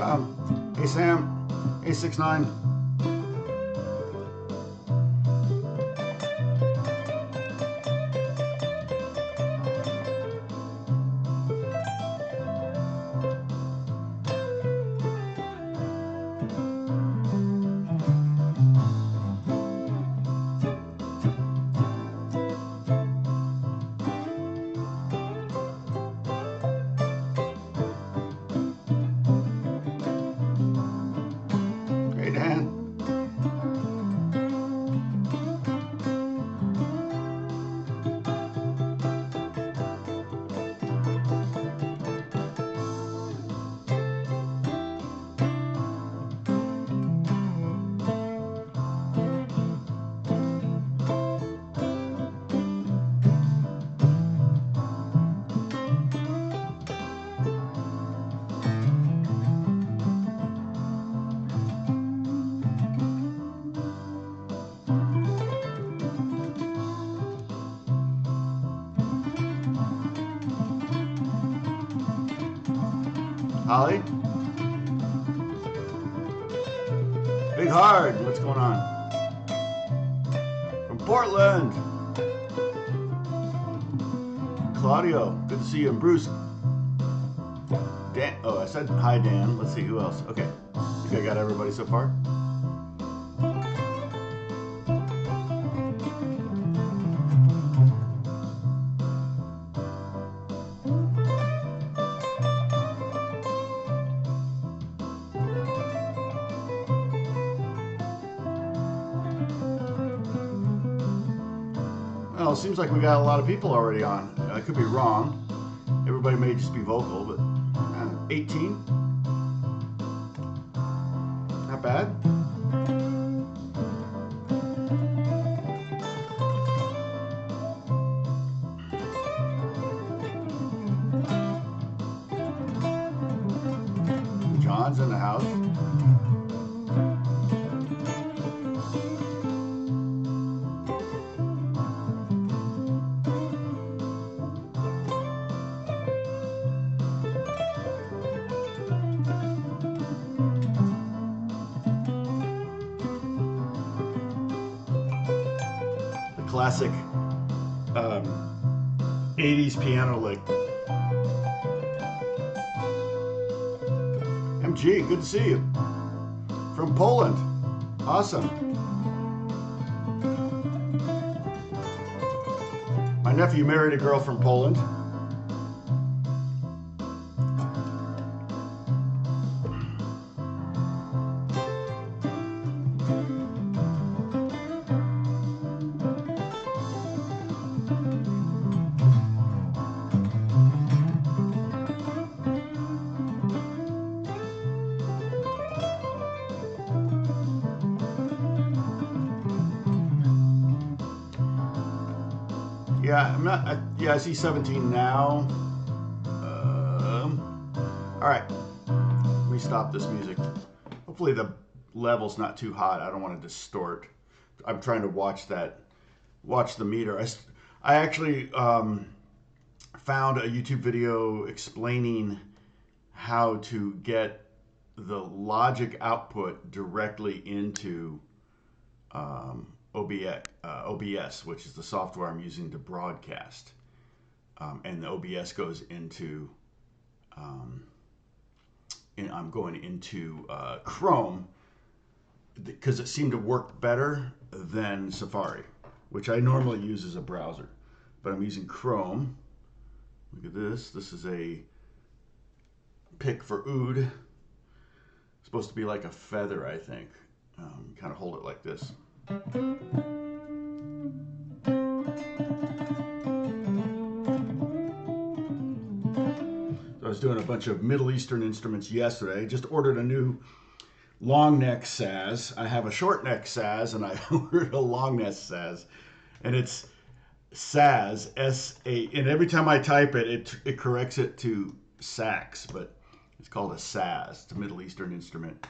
Hey Sam, A69. Hey Dan. Holly? Big Hard, what's going on? From Portland. Claudio, good to see you. And Bruce. Dan, oh, I said hi, Dan. Let's see who else. Okay, I think I got everybody so far. Well, it seems like we got a lot of people already on. I could be wrong. Everybody may just be vocal, but 18? Not bad. John's in the house. Classic 80s piano lick. MG, good to see you. From Poland. Awesome. My nephew married a girl from Poland. Yeah, I'm not. Yeah, I see 17 now. All right, let me stop this music. Hopefully the level's not too hot. I don't want to distort. I'm trying to watch the meter. I actually found a YouTube video explaining how to get the Logic output directly into OBS, which is the software I'm using to broadcast. And the OBS goes into, and I'm going into Chrome because it seemed to work better than Safari, which I normally use as a browser. But I'm using Chrome. Look at this. This is a pick for oud. It's supposed to be like a feather, I think. Kind of hold it like this. So I was doing a bunch of Middle Eastern instruments yesterday. Just ordered a new long neck saz. I have a short neck saz, and I ordered a long neck saz, and it's saz, S-A, and every time I type it, it corrects it to sax, but it's called a saz. It's a Middle Eastern instrument.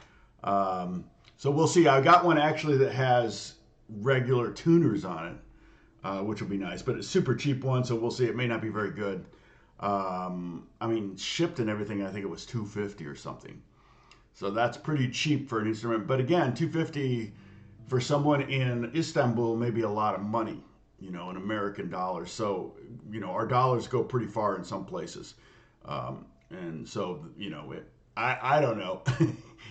So we'll see. I got one actually that has regular tuners on it, which will be nice, but it's a super cheap one, so we'll see. It may not be very good. I mean, shipped and everything, I think it was $250 or something. So that's pretty cheap for an instrument. But again, 250 for someone in Istanbul may be a lot of money, in American dollars. So, our dollars go pretty far in some places. And so, I don't know.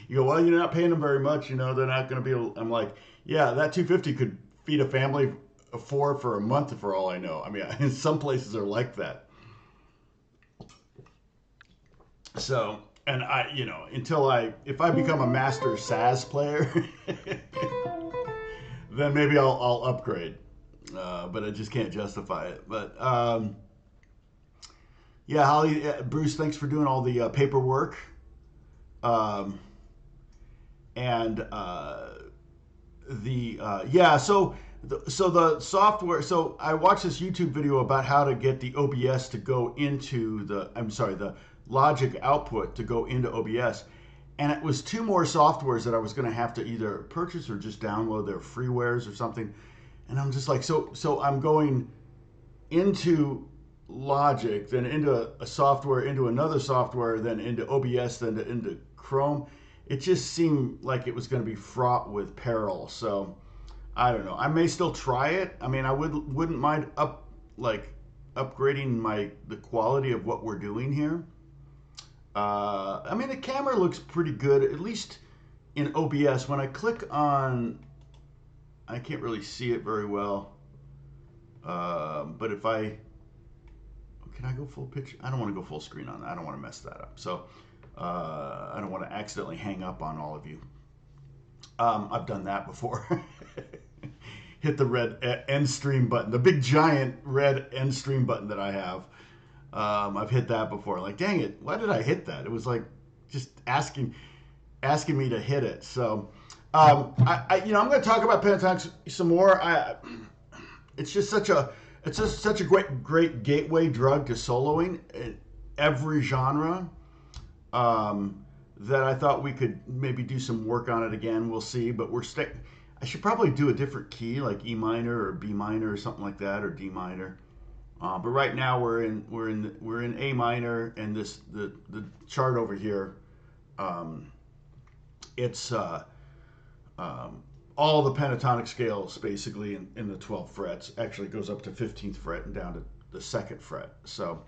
You go, well, you're not paying them very much. They're not going to be able. I'm like, yeah, that 250 could feed a family of four for a month for all I know. I mean, some places are like that. So, and if I become a master Saz player, then maybe I'll upgrade. But I just can't justify it. But yeah, Holly, Bruce, thanks for doing all the paperwork. And so the software. So I watched this YouTube video about how to get the OBS to go into the Logic output to go into OBS, and it was two more softwares that I was going to have to either purchase or just download their freewares or something. And I'm just like, so I'm going into Logic, then into a software, into another software, then into OBS, then into Chrome. It just seemed like it was going to be fraught with peril. So I don't know. I may still try it. I mean, I wouldn't mind upgrading the quality of what we're doing here. I mean, the camera looks pretty good, at least in OBS. When I click on, I can't really see it very well. But if can I go full pitch? I don't want to go full screen on that. I don't want to mess that up. So I don't want to accidentally hang up on all of you. I've done that before. Hit the red end stream button, the big giant red end stream button that I have. I've hit that before. Like, dang it, why did I hit that? It was like just asking me to hit it. So, I'm going to talk about Pentatonic some more. It's just such a great gateway drug to soloing in every genre. That I thought we could maybe do some work on it again. We'll see, but I should probably do a different key, like E minor or B minor or something like that, or D minor. But right now we're in A minor, and the chart over here, it's all the pentatonic scales basically in the 12 frets. Actually goes up to 15th fret and down to the 2nd fret. So,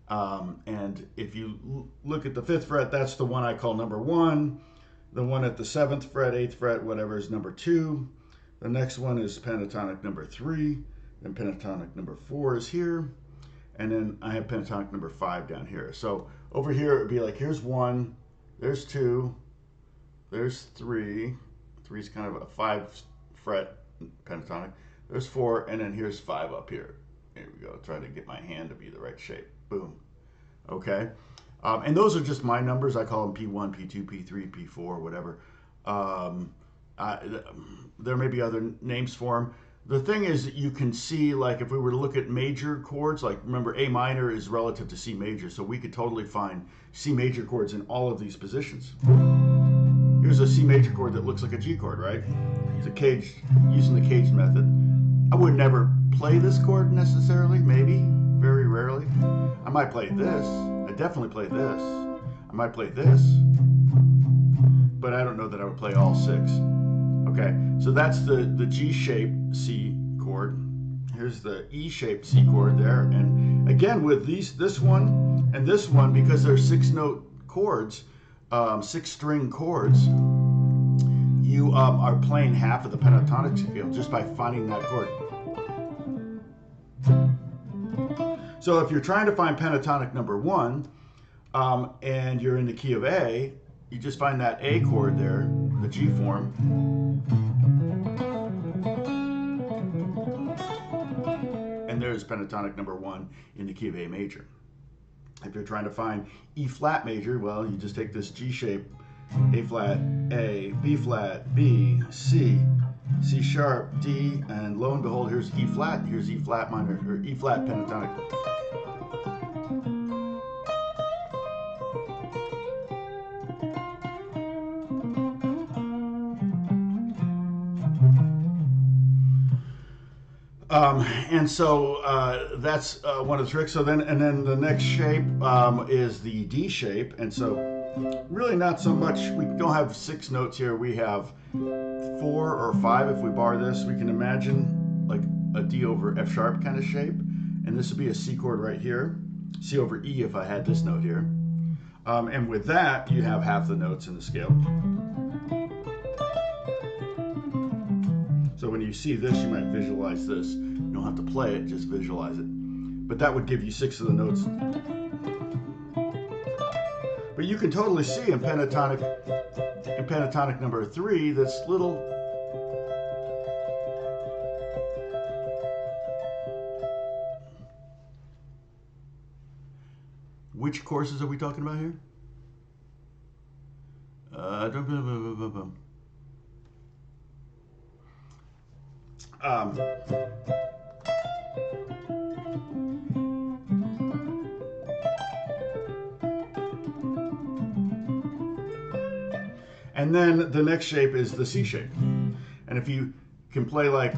and if you look at the 5th fret, that's the one I call number 1. The one at the 7th fret, 8th fret, whatever, is number 2. The next one is pentatonic number 3. Then pentatonic number 4 is here. And then I have pentatonic number 5 down here. So over here, it would be like, here's 1, there's 2, there's 3. 3 is kind of a 5 fret pentatonic. There's 4, and then here's 5 up here. Here we go. Try to get my hand to be the right shape. Boom. Okay. And those are just my numbers. I call them P1, P2, P3, P4, whatever. There may be other names for them. The thing is, you can see, like, if we were to look at major chords, like, remember, A minor is relative to C major, so we could totally find C major chords in all of these positions. Here's a C major chord that looks like a G chord, right? It's a caged, using the caged method. I would never play this chord necessarily, maybe, very rarely. I might play this. I definitely play this. I might play this, but I don't know that I would play all 6. Okay, so that's the G-shaped C chord. Here's the E-shaped C chord there. And again, with this one and this one, because they're 6-note chords, 6-string chords, you are playing half of the pentatonic scale just by finding that chord. So if you're trying to find pentatonic number 1, and you're in the key of A, you just find that A chord there, the G form. And there's pentatonic number 1 in the key of A major. If you're trying to find E flat major, well, you just take this G shape, A flat, A, B flat, B, C, C sharp, D, and lo and behold, here's E flat, here's E flat minor, or E flat pentatonic. And so that's one of the tricks. So then, and then the next shape is the D shape, and so really not so much. We don't have 6 notes here. We have 4 or 5 if we bar this. We can imagine like a D over F sharp kind of shape. And this would be a C chord right here. C over E if I had this note here. And with that, you have half the notes in the scale. So when you see this, you might visualize this. You don't have to play it, just visualize it. But that would give you 6 of the notes. But you can totally see in pentatonic number 3, this little which courses are we talking about here? And then the next shape is the C shape. And if you can play like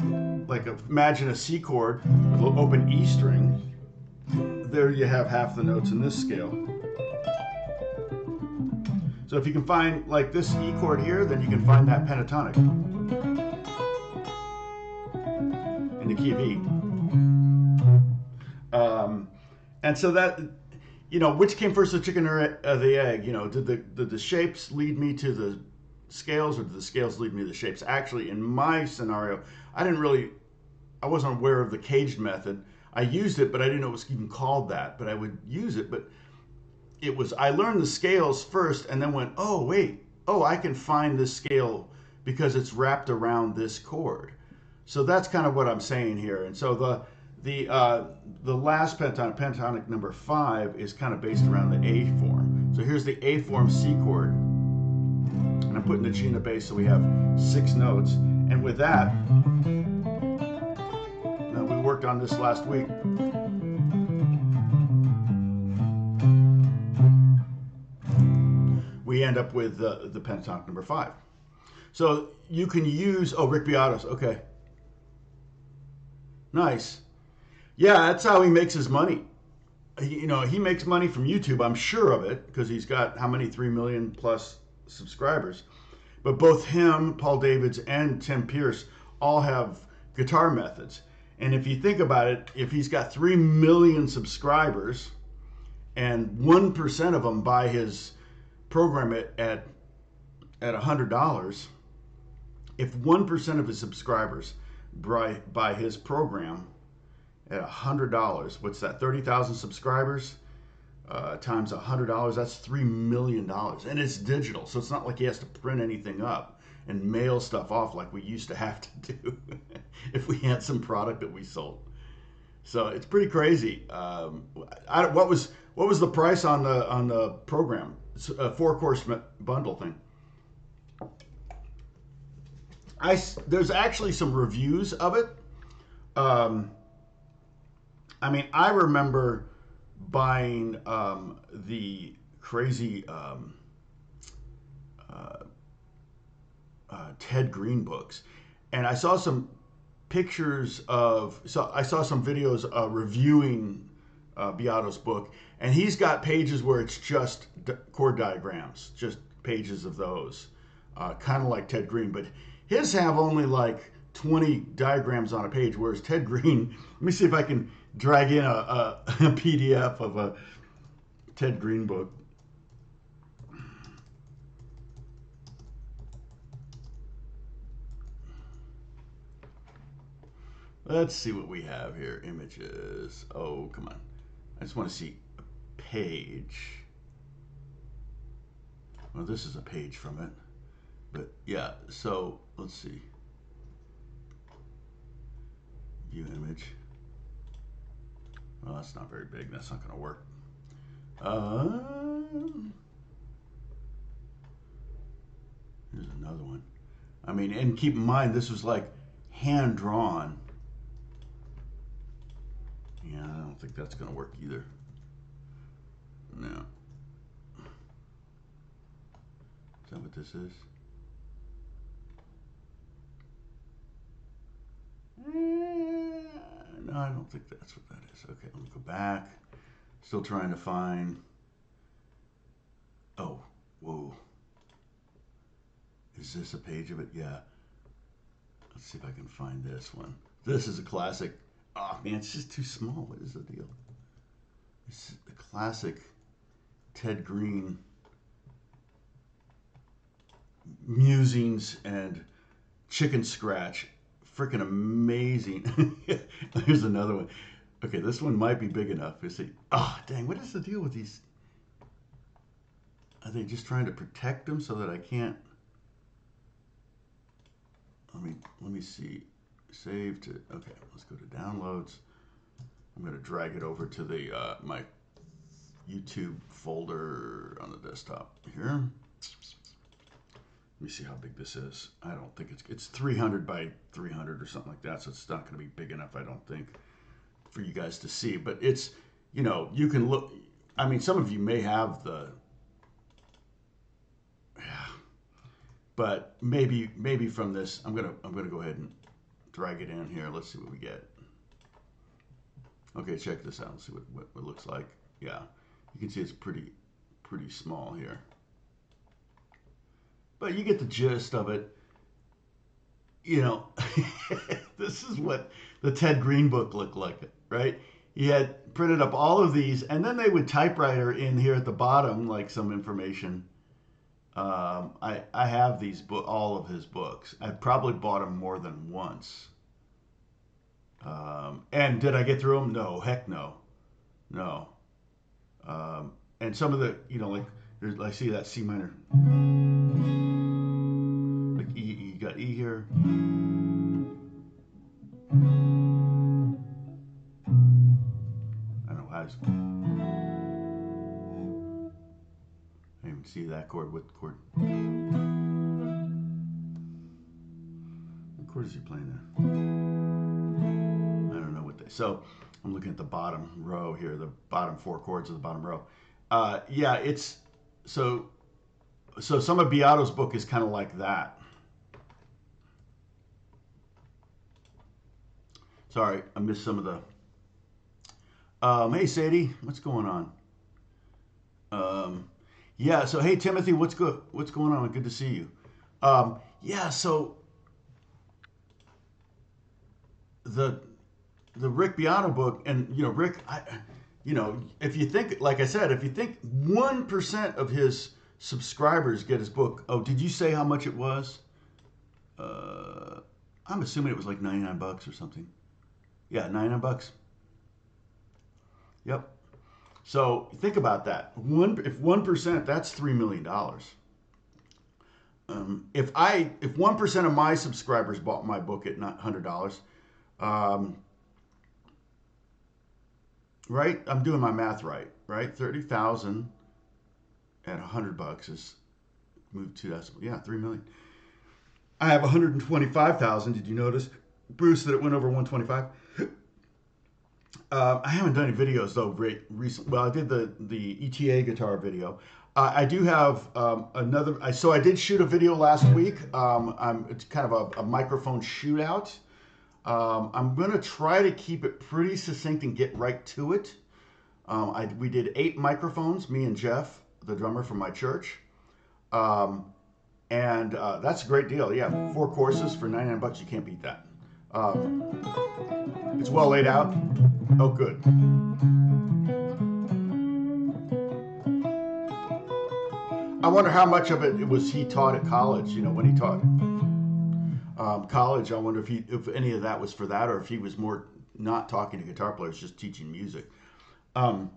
imagine a C chord with an open E string, there you have half the notes in this scale. So if you can find like this E chord here, then you can find that pentatonic in the key of E. And so that, you know, which came first, the chicken or the egg? You know, did the shapes lead me to the scales, or did the scales lead me to the shapes? Actually, in my scenario, I wasn't aware of the caged method. I used it, but I didn't know it was even called that. But I would use it, but I learned the scales first, and then went, oh wait, I can find this scale because it's wrapped around this chord. So that's kind of what I'm saying here. And so the last pentatonic number 5 is kind of based around the A form. So here's the A form C chord, and I'm putting the G in the bass, so we have 6 notes. And with that, we worked on this last week. We end up with the pentatonic number 5. So you can use, Rick Beatos, okay. Nice. Yeah, that's how he makes his money. He makes money from YouTube, I'm sure of it, because he's got how many, 3 million plus subscribers. But both him, Paul Davids, and Tim Pierce all have guitar methods. And if you think about it, if he's got 3 million subscribers and 1% of them buy his program at $100, if 1% of his subscribers buy his program at $100, what's that? 30,000 subscribers times $100, that's $3 million. And it's digital, so it's not like he has to print anything up and mail stuff off like we used to have to do if we had some product that we sold. So it's pretty crazy. What was the price on the program? It's a 4-course bundle thing. There's actually some reviews of it. I mean, I remember buying the crazy Ted Green books, and I saw some pictures I saw some videos reviewing Beato's book, and he's got pages where it's just chord diagrams, just pages of those, kind of like Ted Green, but his have only like 20 diagrams on a page, whereas Ted Green, let me see if I can drag in a PDF of a Ted Green book. Let's see what we have here. Images. Oh, come on. I just want to see a page. Well, this is a page from it. But yeah, so let's see. View image. Well, that's not very big. That's not going to work. Here's another one. I mean, and keep in mind, this was like hand drawn. Yeah, I don't think that's going to work either. No. Is that what this is? No, I don't think that's what that is. Okay, let me go back. Still trying to find. Oh, Whoa. Is this a page of it? Yeah. Let's see if I can find this one. This is a classic. Oh man, it's just too small. What is the deal? It's the classic Ted Green musings and chicken scratch. Freaking amazing. Here's another one. Okay, this one might be big enough. You see, oh dang, what is the deal with these? Are they just trying to protect them so that I can't? Let me see. Save to, okay, let's go to downloads. I'm going to drag it over to the my YouTube folder on the desktop here. Let me see how big this is. I don't think it's 300 by 300 or something like that, so it's not going to be big enough, I don't think, for you guys to see. But it's, you know, you can look. I mean, some of you may have the, yeah, but maybe from this, I'm gonna go ahead and drag it in here. Let's see what we get. Okay, check this out. Let's see what it looks like. Yeah, you can see it's pretty small here. But you get the gist of it. You know, this is what the Ted Green book looked like, right? He had printed up all of these, and then they would typewriter in here at the bottom, like some information. I have these all of his books. I probably bought them more than once. And did I get through them? No, heck no, no. And some of the, you know, like I see that C minor, like E. You got E here. I don't know how. I didn't even see that chord. What chord? What chord is he playing there? I don't know what they. So I'm looking at the bottom row here, the bottom 4 chords of the bottom row. Yeah, it's so some of Beato's book is kind of like that. Sorry, I missed some of the. Hey Sadie, what's going on? Yeah, so hey Timothy, what's going on? Good to see you. Yeah, so the Rick Beato book, and you know Rick, you know, if you think, like I said, if you think 1% of his subscribers get his book, oh, did you say how much it was? I'm assuming it was like 99 bucks or something. Yeah, 99 bucks. Yep. So think about that. If 1%, that's $3 million. If 1% of my subscribers bought my book at $100, right? I'm doing my math right? 30,000 at $100 is moved 2 decimals. Yeah, 3 million. I have 125,000. Did you notice, Bruce, that it went over 125? I haven't done any videos though recently. Well, I did the ETA guitar video. I do have another. So I did shoot a video last week. It's kind of a microphone shootout. I'm gonna try to keep it pretty succinct and get right to it. We did 8 microphones, me and Jeff, the drummer from my church, and that's a great deal. Yeah, 4 courses for 99 bucks. You can't beat that. It's well laid out. Oh, good. I wonder how much of it was he taught at college. You know, when he taught college, I wonder if any of that was for that, or if he was more not talking to guitar players, just teaching music. But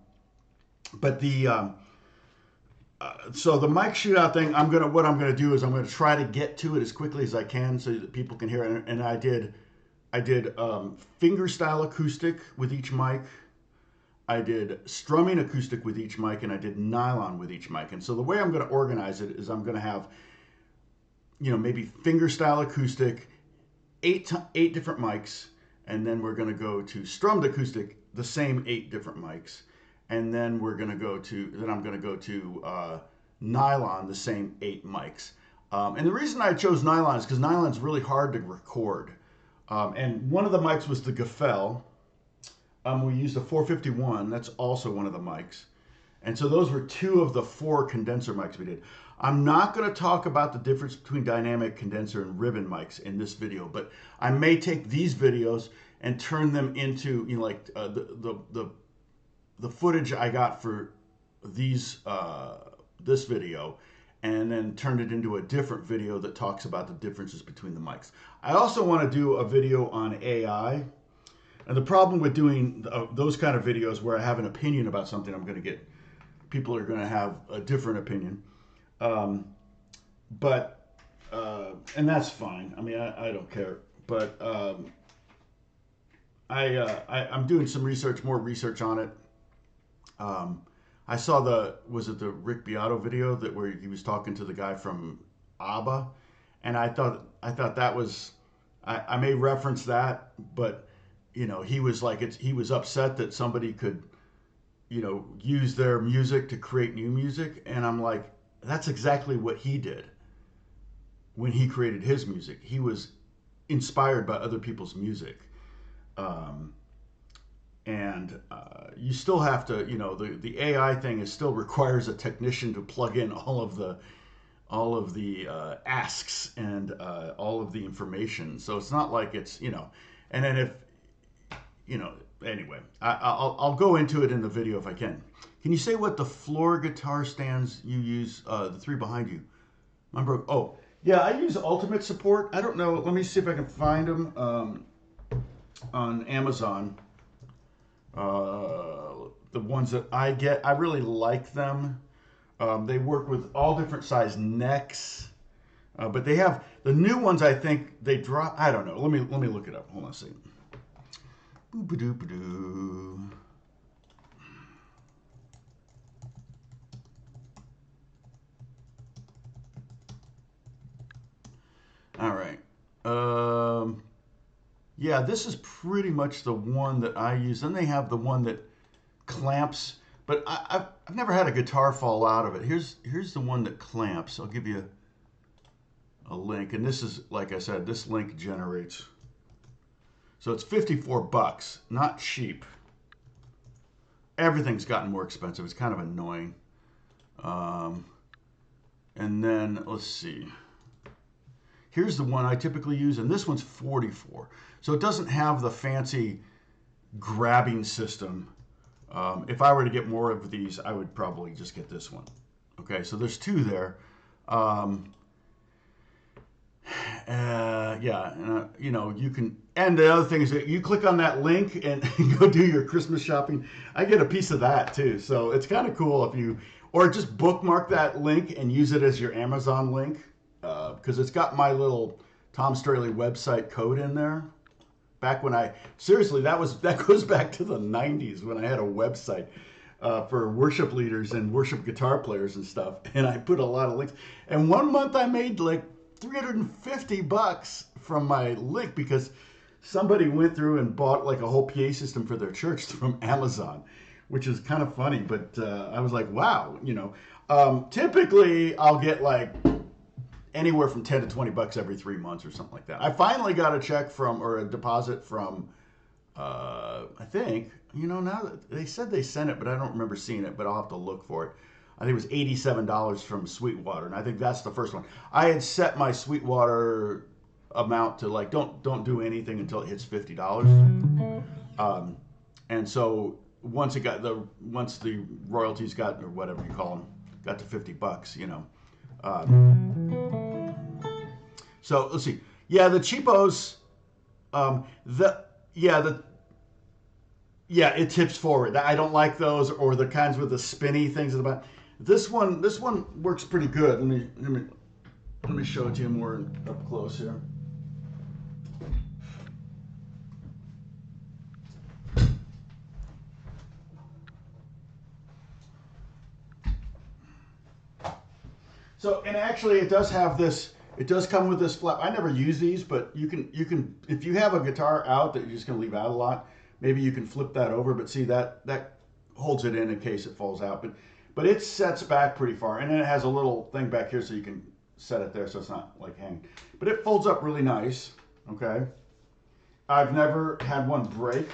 so the mic shootout thing, what I'm gonna do is I'm gonna try to get to it as quickly as I can so that people can hear it. And I did fingerstyle acoustic with each mic. I did strumming acoustic with each mic, and I did nylon with each mic. And so the way I'm going to organize it is I'm going to have, you know, maybe fingerstyle acoustic, 8 different mics, and then we're going to go to strummed acoustic, the same 8 different mics, and then I'm going to go to nylon, the same 8 mics. And the reason I chose nylon is because nylon's really hard to record. And one of the mics was the Gefell. We used a 451. That's also one of the mics. And so those were 2 of the 4 condenser mics we did. I'm not going to talk about the difference between dynamic condenser and ribbon mics in this video, but I may take these videos and turn them into, you know, like the footage I got for these this video, and then turn it into a different video that talks about the differences between the mics. I also want to do a video on AI. And the problem with doing those kind of videos where I have an opinion about something, I'm going to get, people are going to have a different opinion. And that's fine. I mean, I don't care. But I'm doing some research, more research on it. I saw was it the Rick Beato video where he was talking to the guy from ABBA, and I thought that was, I may reference that, but you know, he was like, he was upset that somebody could, you know, use their music to create new music, and I'm like, that's exactly what he did when he created his music. He was inspired by other people's music. You still have to, you know, the AI thing still requires a technician to plug in all of the asks and all of the information. So it's not like it's, you know, and then if, you know, anyway, I'll go into it in the video if I can. Can you say what the floor guitar stands you use, the 3 behind you? Mine broke. Oh, yeah, I use Ultimate Support. I don't know. Let me see if I can find them on Amazon. The ones that I get, I really like them. They work with all different size necks, but they have the new ones. I think they drop. I don't know. Let me look it up. Hold on a second. Boop-a-doop-a-doo. All right. Yeah, this is pretty much the one that I use. Then they have the one that clamps, but I've never had a guitar fall out of it. Here's the one that clamps. I'll give you a link, and this is, like I said, this link generates. So it's $54, not cheap. Everything's gotten more expensive. It's kind of annoying. And then let's see. Here's the one I typically use, and this one's $44. So it doesn't have the fancy grabbing system. If I were to get more of these, I would probably just get this one. Okay, so there's 2 there. Yeah, and, you know, you can, and the other thing is that you click on that link and go do your Christmas shopping. I get a piece of that too. So it's kind of cool if you, or just bookmark that link and use it as your Amazon link, because it's got my little Tom Strahle website code in there. Back when seriously, that goes back to the 90s when I had a website for worship leaders and worship guitar players and stuff. And I put a lot of links. And one month I made like $350 from my link because somebody went through and bought like a whole PA system for their church from Amazon, which is kind of funny. But I was like, wow, you know, typically I'll get like anywhere from 10 to $20 every 3 months or something like that. I finally got a check or a deposit from, I think, you know, now that they said they sent it, but I don't remember seeing it, but I'll have to look for it. I think it was $87 from Sweetwater, and I think that's the first one. I had set my Sweetwater amount to like, don't do anything until it hits $50. And so once the royalties got, or whatever you call them, got to $50, you know. So let's see. Yeah, the cheapos, it tips forward. I don't like those, or the kinds with the spinny things at the bottom. This one works pretty good. Let me show it to you more up close here. So, and actually it does have this, it does come with this flap. I never use these, but you can, if you have a guitar out that you're just gonna leave out a lot, maybe you can flip that over, but see that holds it in case it falls out. But it sets back pretty far, and then it has a little thing back here so you can set it there so it's not like hanging. But it folds up really nice, okay? I've never had one break.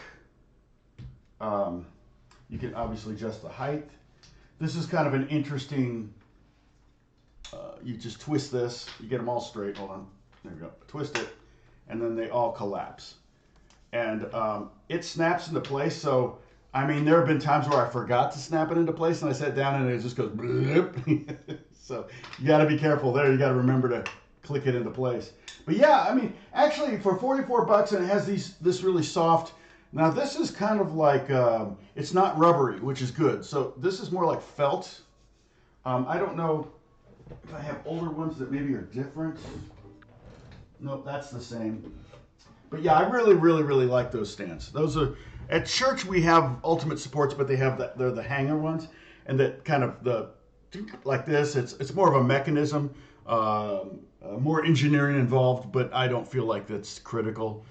You can obviously adjust the height. this is kind of an interesting, you just twist this, you get them all straight, hold on, there you go, twist it, and then they all collapse. And it snaps into place, so, I mean, there have been times where I forgot to snap it into place, and I sat down and it just goes, so you gotta be careful there, you gotta remember to click it into place. But yeah, I mean, actually for 44 bucks, and it has this really soft, now this is kind of like, it's not rubbery, which is good. So this is more like felt. I don't know if I have older ones that maybe are different. No, that's the same. But yeah, I really, really, really like those stands. Those are, at church we have ultimate supports, but they have they're the hanger ones, and that kind of like this, it's more of a mechanism, more engineering involved, but I don't feel like that's critical.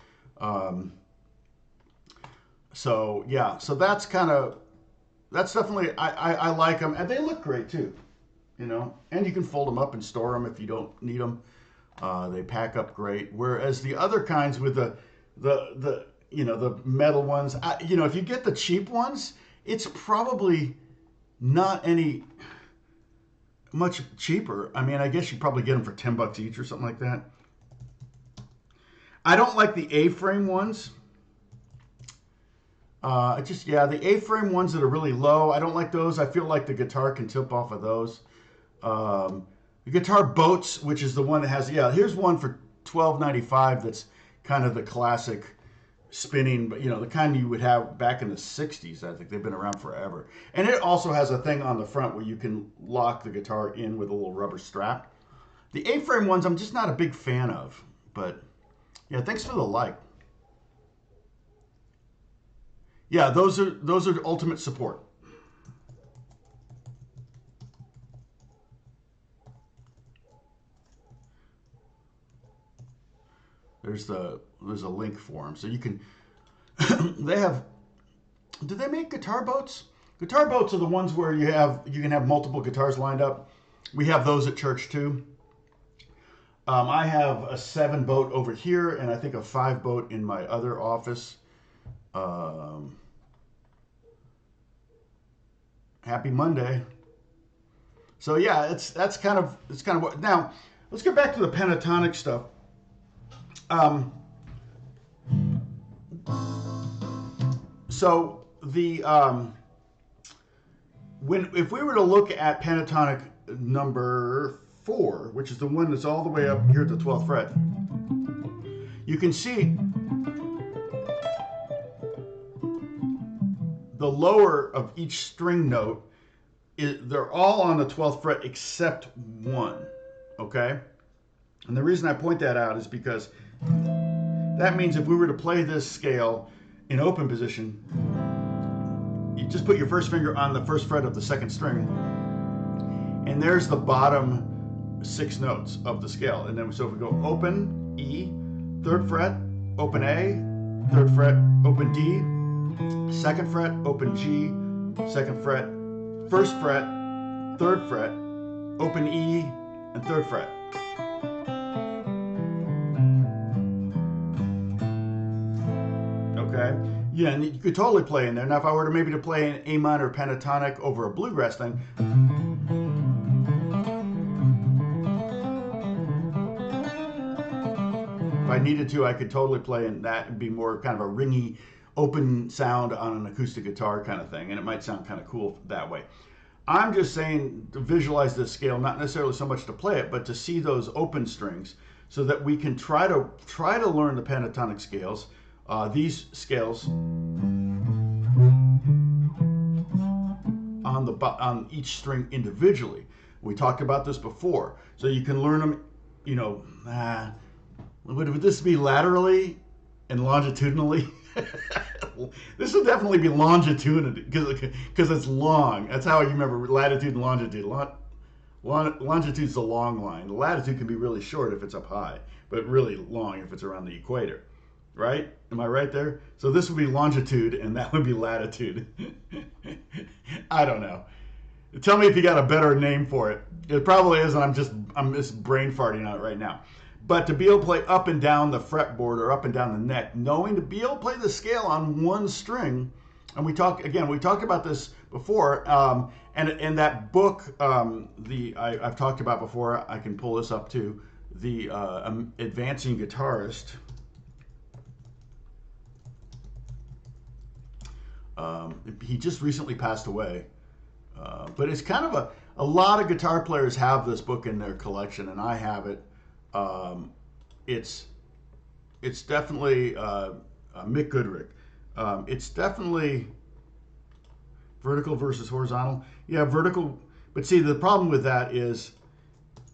So yeah, so that's definitely, I like them, and they look great too, you know, and you can fold them up and store them if you don't need them. They pack up great. Whereas the other kinds with the you know, the metal ones, you know, if you get the cheap ones, it's probably not any much cheaper. I mean, I guess you probably get them for 10 bucks each or something like that. I don't like the A-frame ones. The A-frame ones that are really low, I don't like those. I feel like the guitar can tip off of those. The guitar boats, which is the one that has, yeah, here's one for $12.95 that's kind of the classic spinning, but you know, the kind you would have back in the 60s. I think they've been around forever. And it also has a thing on the front where you can lock the guitar in with a little rubber strap. The A-frame ones I'm just not a big fan of, but yeah, thanks for the like. Yeah, those are ultimate support. There's a link for them, so you can. They have. Do they make guitar boats? Guitar boats are the ones where you can have multiple guitars lined up. We have those at church too. I have a 7 boat over here, and I think a 5 boat in my other office. Happy Monday. So yeah, that's kind of what. Now let's get back to the pentatonic stuff. So the if we were to look at pentatonic number 4, which is the one that's all the way up here at the 12th fret, you can see the lower of each string note they're all on the 12th fret except one, okay? And the reason I point that out is because that means if we were to play this scale in open position, you just put your first finger on the first fret of the 2nd string, and there's the bottom 6 notes of the scale. And then so if we go open E, 3rd fret, open A, 3rd fret, open D, 2nd fret, open G, 2nd fret, 1st fret, 3rd fret, open E, and 3rd fret. Okay, yeah, and you could totally play in there. Now, if I were to maybe play an A minor pentatonic over a bluegrass thing, if I needed to, I could totally play in that and be more kind of a ringy, open sound on an acoustic guitar kind of thing, and it might sound kind of cool that way. I'm just saying to visualize this scale, not necessarily so much to play it, but to see those open strings so that we can try to learn the pentatonic scales. These scales on each string individually. We talked about this before, so you can learn them. You know, would this be laterally and longitudinally? This would definitely be longitudinally because it's long. That's how you remember latitude and longitude. Longitude's the long line. The latitude can be really short if it's up high, but really long if it's around the equator. Right? Am I right there? So this would be longitude and that would be latitude. I don't know. Tell me if you got a better name for it. It probably is, and I'm just brain farting on it right now. But to be able to play up and down the fretboard or up and down the neck, knowing to be able to play the scale on one string, and we talked about this before, And that book, I've talked about before. I can pull this up too. The Advancing Guitarist. He just recently passed away, but it's kind of a lot of guitar players have this book in their collection, and I have it. It's definitely Mick Goodrick. It's definitely vertical versus horizontal. Yeah, vertical. But see, the problem with that is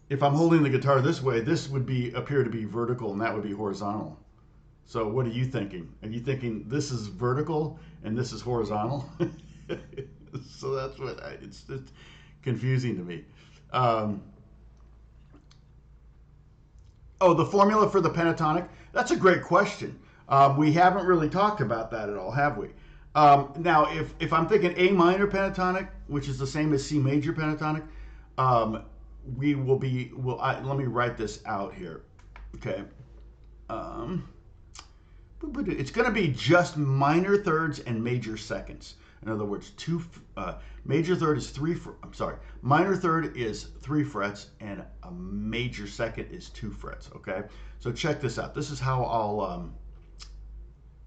if I'm holding the guitar this way, this would appear to be vertical, and that would be horizontal. So what are you thinking? Are you thinking this is vertical and this is horizontal? So that's what it's just confusing to me. Oh, the formula for the pentatonic? That's a great question. We haven't really talked about that at all, have we? Now, if I'm thinking A minor pentatonic, which is the same as C major pentatonic, let me write this out here. Okay. It's going to be just minor thirds and major seconds. In other words, major third is minor third is 3 frets and a major second is 2 frets. Okay, so check this out. This is how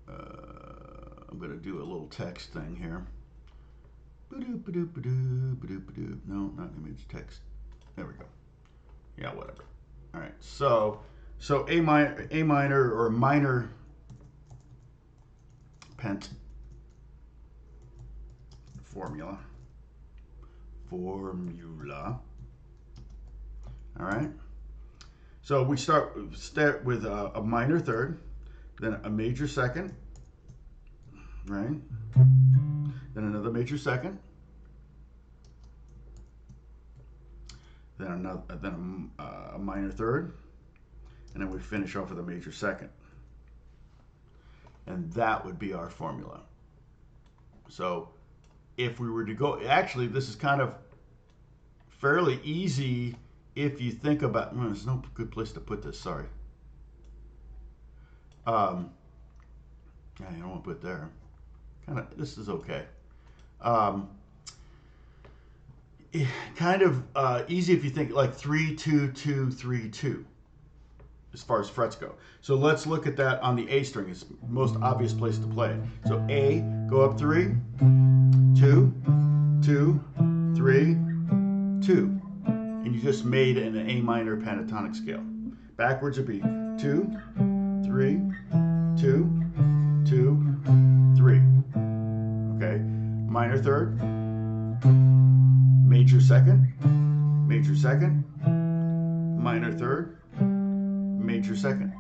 I'm going to do a little text thing here. No, not image, text. There we go. Yeah, whatever. All right, so A minor or minor pent formula. All right. So we start with a minor third, then a major second, right? Then another major second, then a minor third, and then we finish off with a major second. And that would be our formula. So if we were to go, actually, this is kind of fairly easy if you think about, there's no good place to put this, sorry. Yeah, you don't want to put it there. This is okay. Kind of easy if you think like 3, 2, 2, 3, 2. As far as frets go. So let's look at that on the A string. It's the most obvious place to play it. So A, go up 3, 2, 2, 3, 2. And you just made an A minor pentatonic scale. Backwards would be 2, 3, 2, 2, 3. Okay? Minor third, major second, minor third, major second.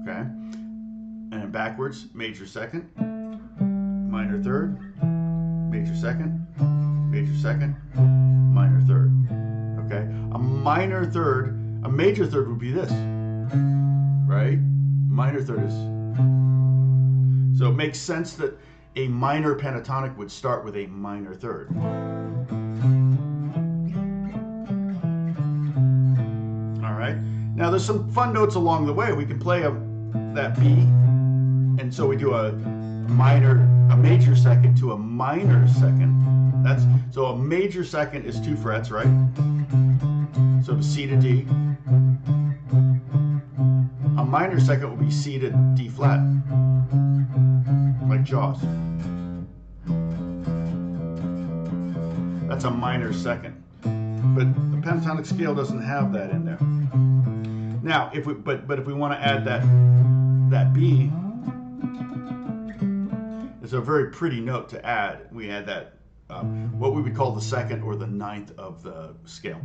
Okay? And backwards, major second, minor third, major second, minor third. Okay? A major third would be this. Right? Minor third is. So it makes sense that a minor pentatonic would start with a minor third. All right. Now there's some fun notes along the way. We can play that B, and so we do a major second to a minor second. So a major second is 2 frets, right? So to C to D. A minor second will be C to D flat, like Jaws. That's a minor second. But the pentatonic scale doesn't have that in there. Now, if we want to add that B, it's a very pretty note to add. We add that what we would call the second or the ninth of the scale.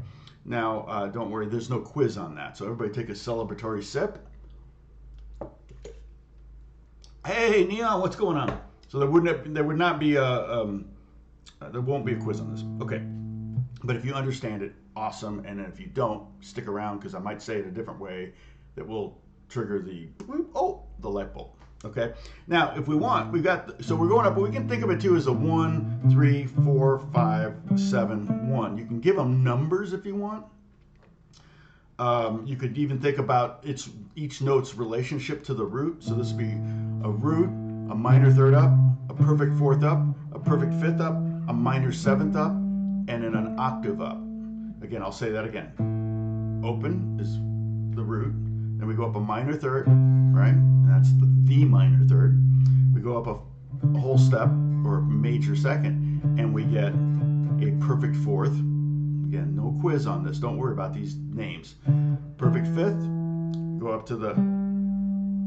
Now, don't worry, there's no quiz on that. So everybody take a celebratory sip. Hey, Neon, what's going on? So there won't be a quiz on this. Okay, but if you understand it, awesome. And if you don't, stick around because I might say it a different way that will trigger the light bulb. Okay. Now, if we want, so we're going up, but we can think of it too as a 1, 3, 4, 5, 7, 1. You can give them numbers if you want. You could even think about each note's relationship to the root. So this would be a root, a minor third up, a perfect fourth up, a perfect fifth up, a minor seventh up, and then an octave up. Again, I'll say that again. Open is the root, then we go up a minor third, right? That's the minor third. We go up a whole step, or a major second, and we get a perfect fourth. Again, no quiz on this, don't worry about these names. Perfect fifth, go up to the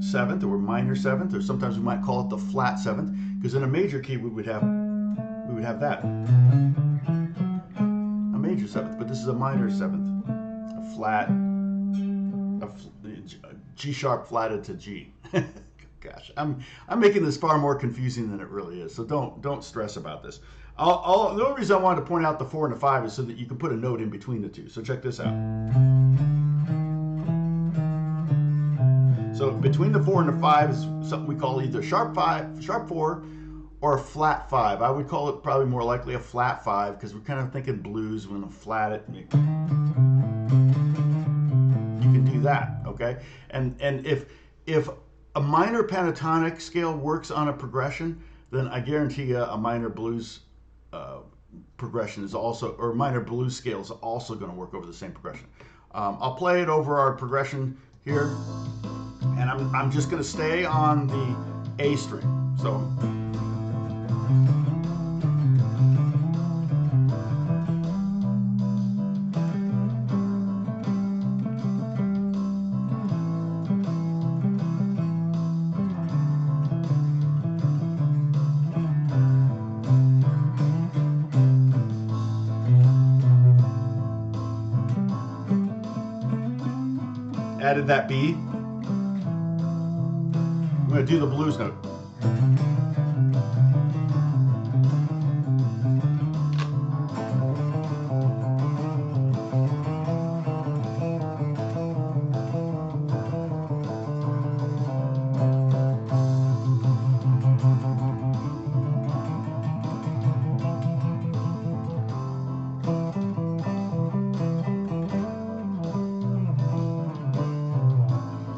seventh, or minor seventh, or sometimes we might call it the flat seventh, because in a major key we would have that, a major seventh, but this is a minor seventh, a flat, a G sharp flatted to G. Gosh, I'm making this far more confusing than it really is, so don't stress about this. The only reason I wanted to point out the 4 and the 5 is so that you can put a note in between the two. So check this out. So between the 4 and the 5 is something we call either sharp 5, sharp 4, or a flat 5. I would call it probably more likely a flat 5, because we're kind of thinking blues when I flat it. You can do that, okay? And if a minor pentatonic scale works on a progression, then I guarantee you a minor blues progression is also, or minor blues scale is also going to work over the same progression. I'll play it over our progression here, and I'm just going to stay on the A string. So. Added that B. I'm going to do the blues note.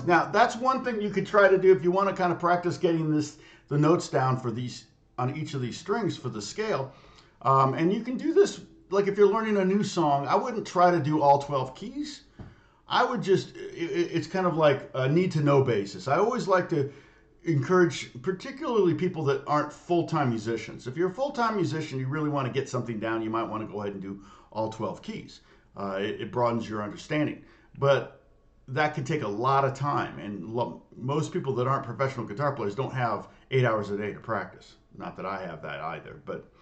Now, that's one thing you could try to do if you want to kind of practice getting the notes down for these, on each of these strings for the scale. And you can do this, like if you're learning a new song, I wouldn't try to do all 12 keys. I would just, it's kind of like a need to know basis. I always like to encourage, particularly people that aren't full-time musicians. If you're a full-time musician, you really want to get something down, you might want to go ahead and do all 12 keys. It broadens your understanding. But that can take a lot of time, and most people that aren't professional guitar players don't have 8 hours a day to practice. Not that I have that either, but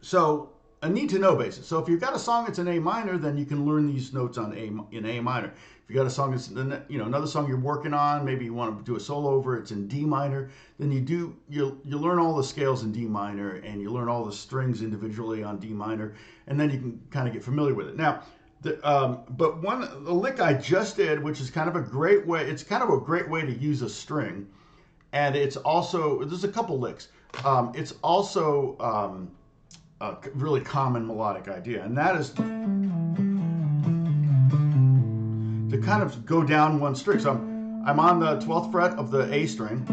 so a need to know basis. So if you've got a song that's in A minor, then you can learn these notes in A minor. If you got a song that's another song you're working on, maybe you want to do a solo over, it's in D minor, then you learn all the scales in D minor, and you learn all the strings individually on D minor, and then you can kind of get familiar with it. Now, but the lick I just did, which is kind of a great way, it's kind of a great way to use a string, and it's also, there's a couple licks. It's also a really common melodic idea, and that is to kind of go down one string. So I'm on the 12th fret of the A string,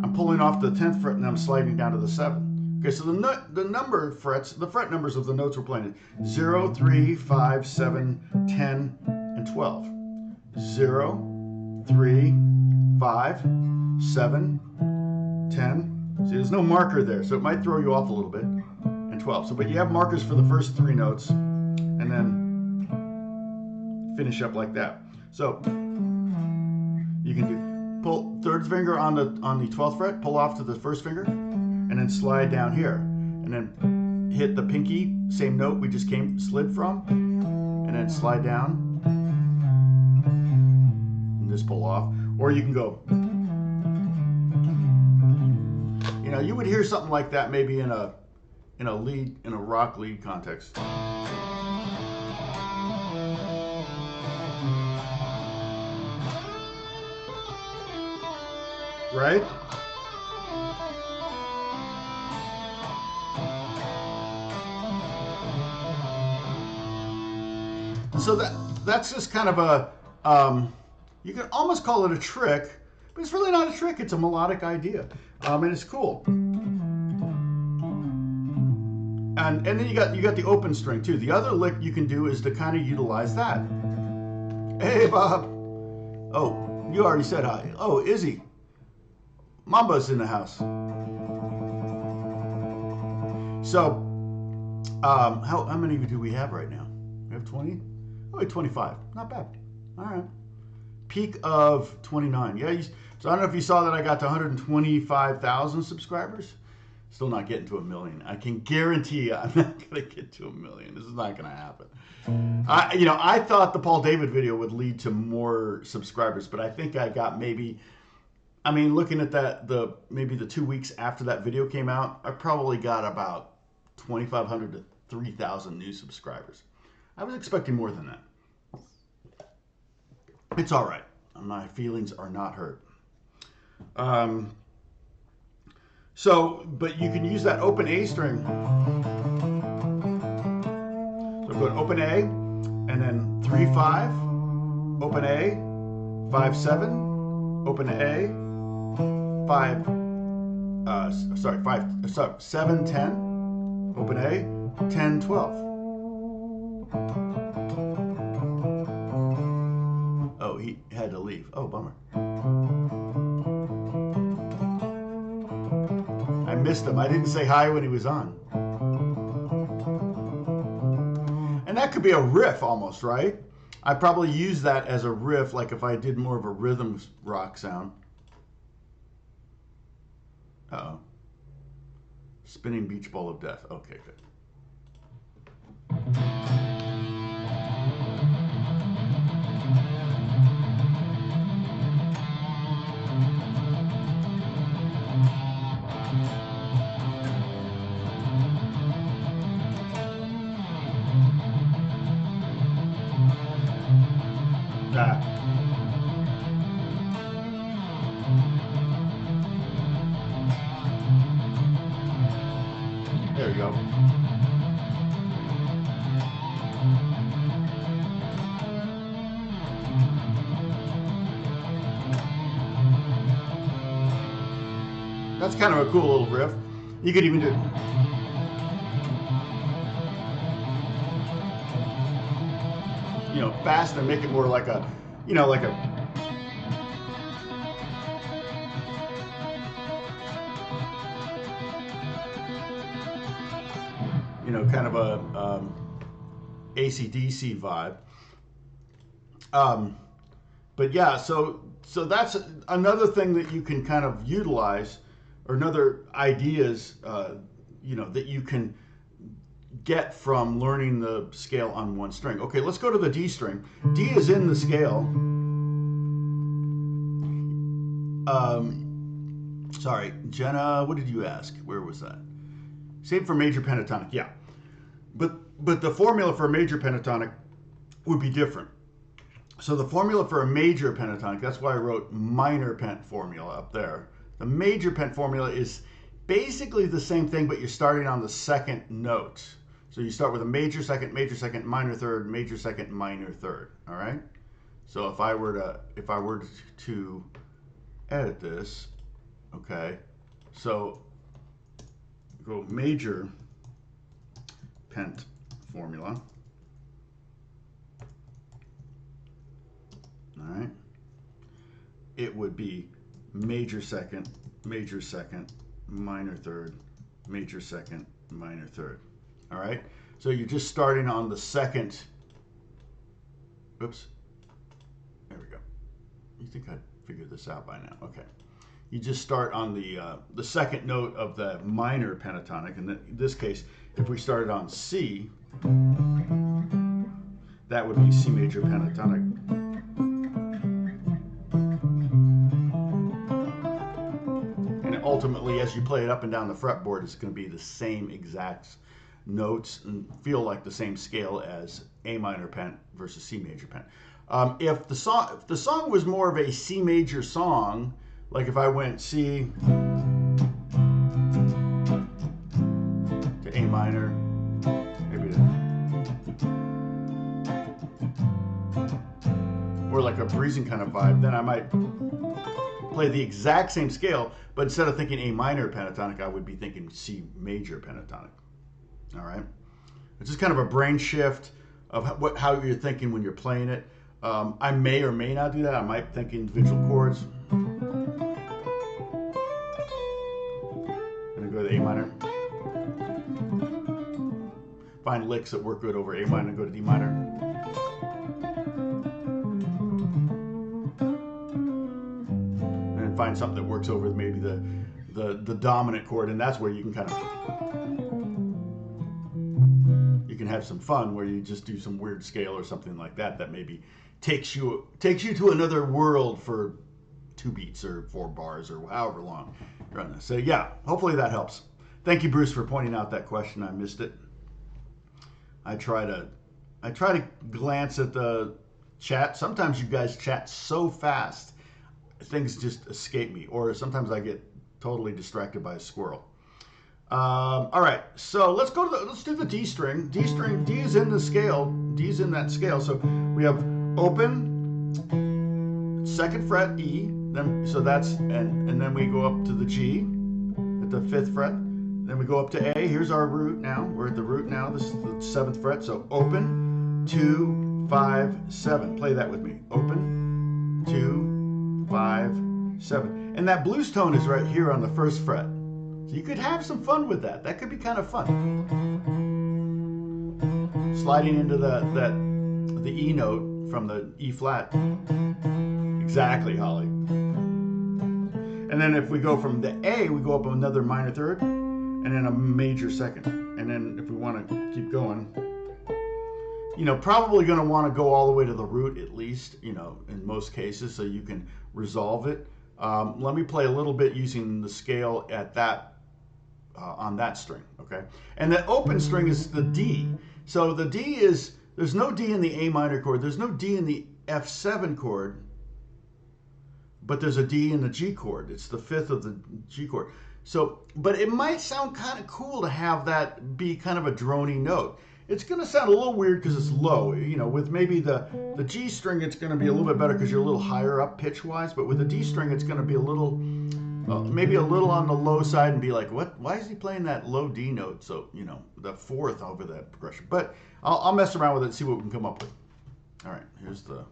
I'm pulling off the 10th fret, and I'm sliding down to the 7th. Okay, so the number of frets, the fret numbers of the notes we're playing is 0, 3, 5, 7, 10, and 12. 0, 3, 5, 7, 10. See, there's no marker there, so it might throw you off a little bit. And 12. So, but you have markers for the first 3 notes, and then finish up like that. So you can do pull third finger on the 12th fret, pull off to the first finger, and then slide down here, and then hit the pinky, same note we just slid from, and then slide down, and just pull off. Or you can go, you would hear something like that maybe in a rock lead context. Right? So that's just kind of a, you can almost call it a trick, but it's really not a trick. It's a melodic idea, and it's cool. and then you got the open string too. The other lick you can do is to kind of utilize that. Hey, Bob. Oh, you already said hi. Oh, Izzy. Mamba's in the house. So, how many do we have right now? We have 20? Oh, 25. Not bad. All right. Peak of 29. Yeah. So I don't know if you saw that I got to 125,000 subscribers. Still not getting to 1 million. I can guarantee you I'm not going to get to 1 million. This is not going to happen. I thought the Paul David video would lead to more subscribers, but I think I got maybe, looking at that, maybe the 2 weeks after that video came out, I probably got about 2,500 to 3,000 new subscribers. I was expecting more than that. It's all right. My feelings are not hurt. But you can use that open A string. So go to open A, and then 3-5, open A, 5-7, open A, 7-10, open A, 10-12. Oh, he had to leave. Oh, bummer. I missed him. I didn't say hi when he was on. And that could be a riff almost, right? I probably use that as a riff, like if I did more of a rhythm rock sound. Uh-oh. Spinning beach ball of death. Okay, good. There we go. That's kind of a cool little riff. You could even do fast and make it more like a, like a kind of a AC/DC vibe. But yeah, so that's another thing that you can kind of utilize, or another ideas, that you can get from learning the scale on one string. Okay, let's go to the D string. D is in the scale. Sorry, Jenna, what did you ask? Where was that? Same for major pentatonic, yeah. But the formula for a major pentatonic would be different. So the formula for a major pentatonic, that's why I wrote minor pent formula up there. The major pent formula is basically the same thing, but you're starting on the second note. So you start with a major second, minor third, major second, minor third. All right. So if I were to edit this, okay. So go major pent formula. All right. It would be major second, minor third, major second, minor third. All right. So you're just starting on the second. Oops. There we go. You think I'd figured this out by now? Okay. You just start on the second note of the minor pentatonic, and in this case, if we started on C, that would be C major pentatonic. And ultimately, as you play it up and down the fretboard, it's going to be the same exact notes and feel like the same scale as A minor pent versus C major pent. If the song was more of a C major song, like if I went C to A minor, maybe or like a breezing kind of vibe, then I might play the exact same scale, but instead of thinking A minor pentatonic, I would be thinking C major pentatonic. All right. It's just kind of a brain shift of how you're thinking when you're playing it. I may or may not do that. I might think individual chords. And then go to A minor. Find licks that work good over A minor and go to D minor. And then find something that works over maybe the dominant chord, and that's where you can kind of have some fun, where you just do some weird scale or something like that that maybe takes you to another world for 2 beats or 4 bars or however long you're on this. So yeah, hopefully that helps. Thank you, Bruce, for pointing out that question. I missed it. I try to glance at the chat. Sometimes you guys chat so fast, things just escape me, or sometimes I get totally distracted by a squirrel. All right, so let's do the D string. D is in the scale. D is in that scale. So we have open, 2nd fret E. Then and then we go up to the G at the 5th fret. Then we go up to A. Here's our root now. We're at the root now. This is the 7th fret. So open, 2, 5, 7. Play that with me. Open, 2, 5, 7. And that blues tone is right here on the 1st fret. So you could have some fun with that. That could be kind of fun. Sliding into the E note from the E flat. Exactly, Holly. And then if we go from the A, we go up another minor 3rd, and then a major 2nd. And then if we want to keep going, probably going to want to go all the way to the root at least, in most cases, so you can resolve it. Let me play a little bit using the scale at that on that string, okay? And the open string is the D. So the D is, there's no D in the A minor chord, there's no D in the F7 chord, but there's a D in the G chord. It's the 5th of the G chord. So, but it might sound kind of cool to have that be kind of a drony note. It's going to sound a little weird because it's low. With maybe the G string, it's going to be a little bit better because you're a little higher up pitch-wise. But with the D string, it's going to be a little, maybe a little on the low side and be like, what? Why is he playing that low D note? So, the 4th over that progression. But I'll mess around with it and see what we can come up with. All right, here's the...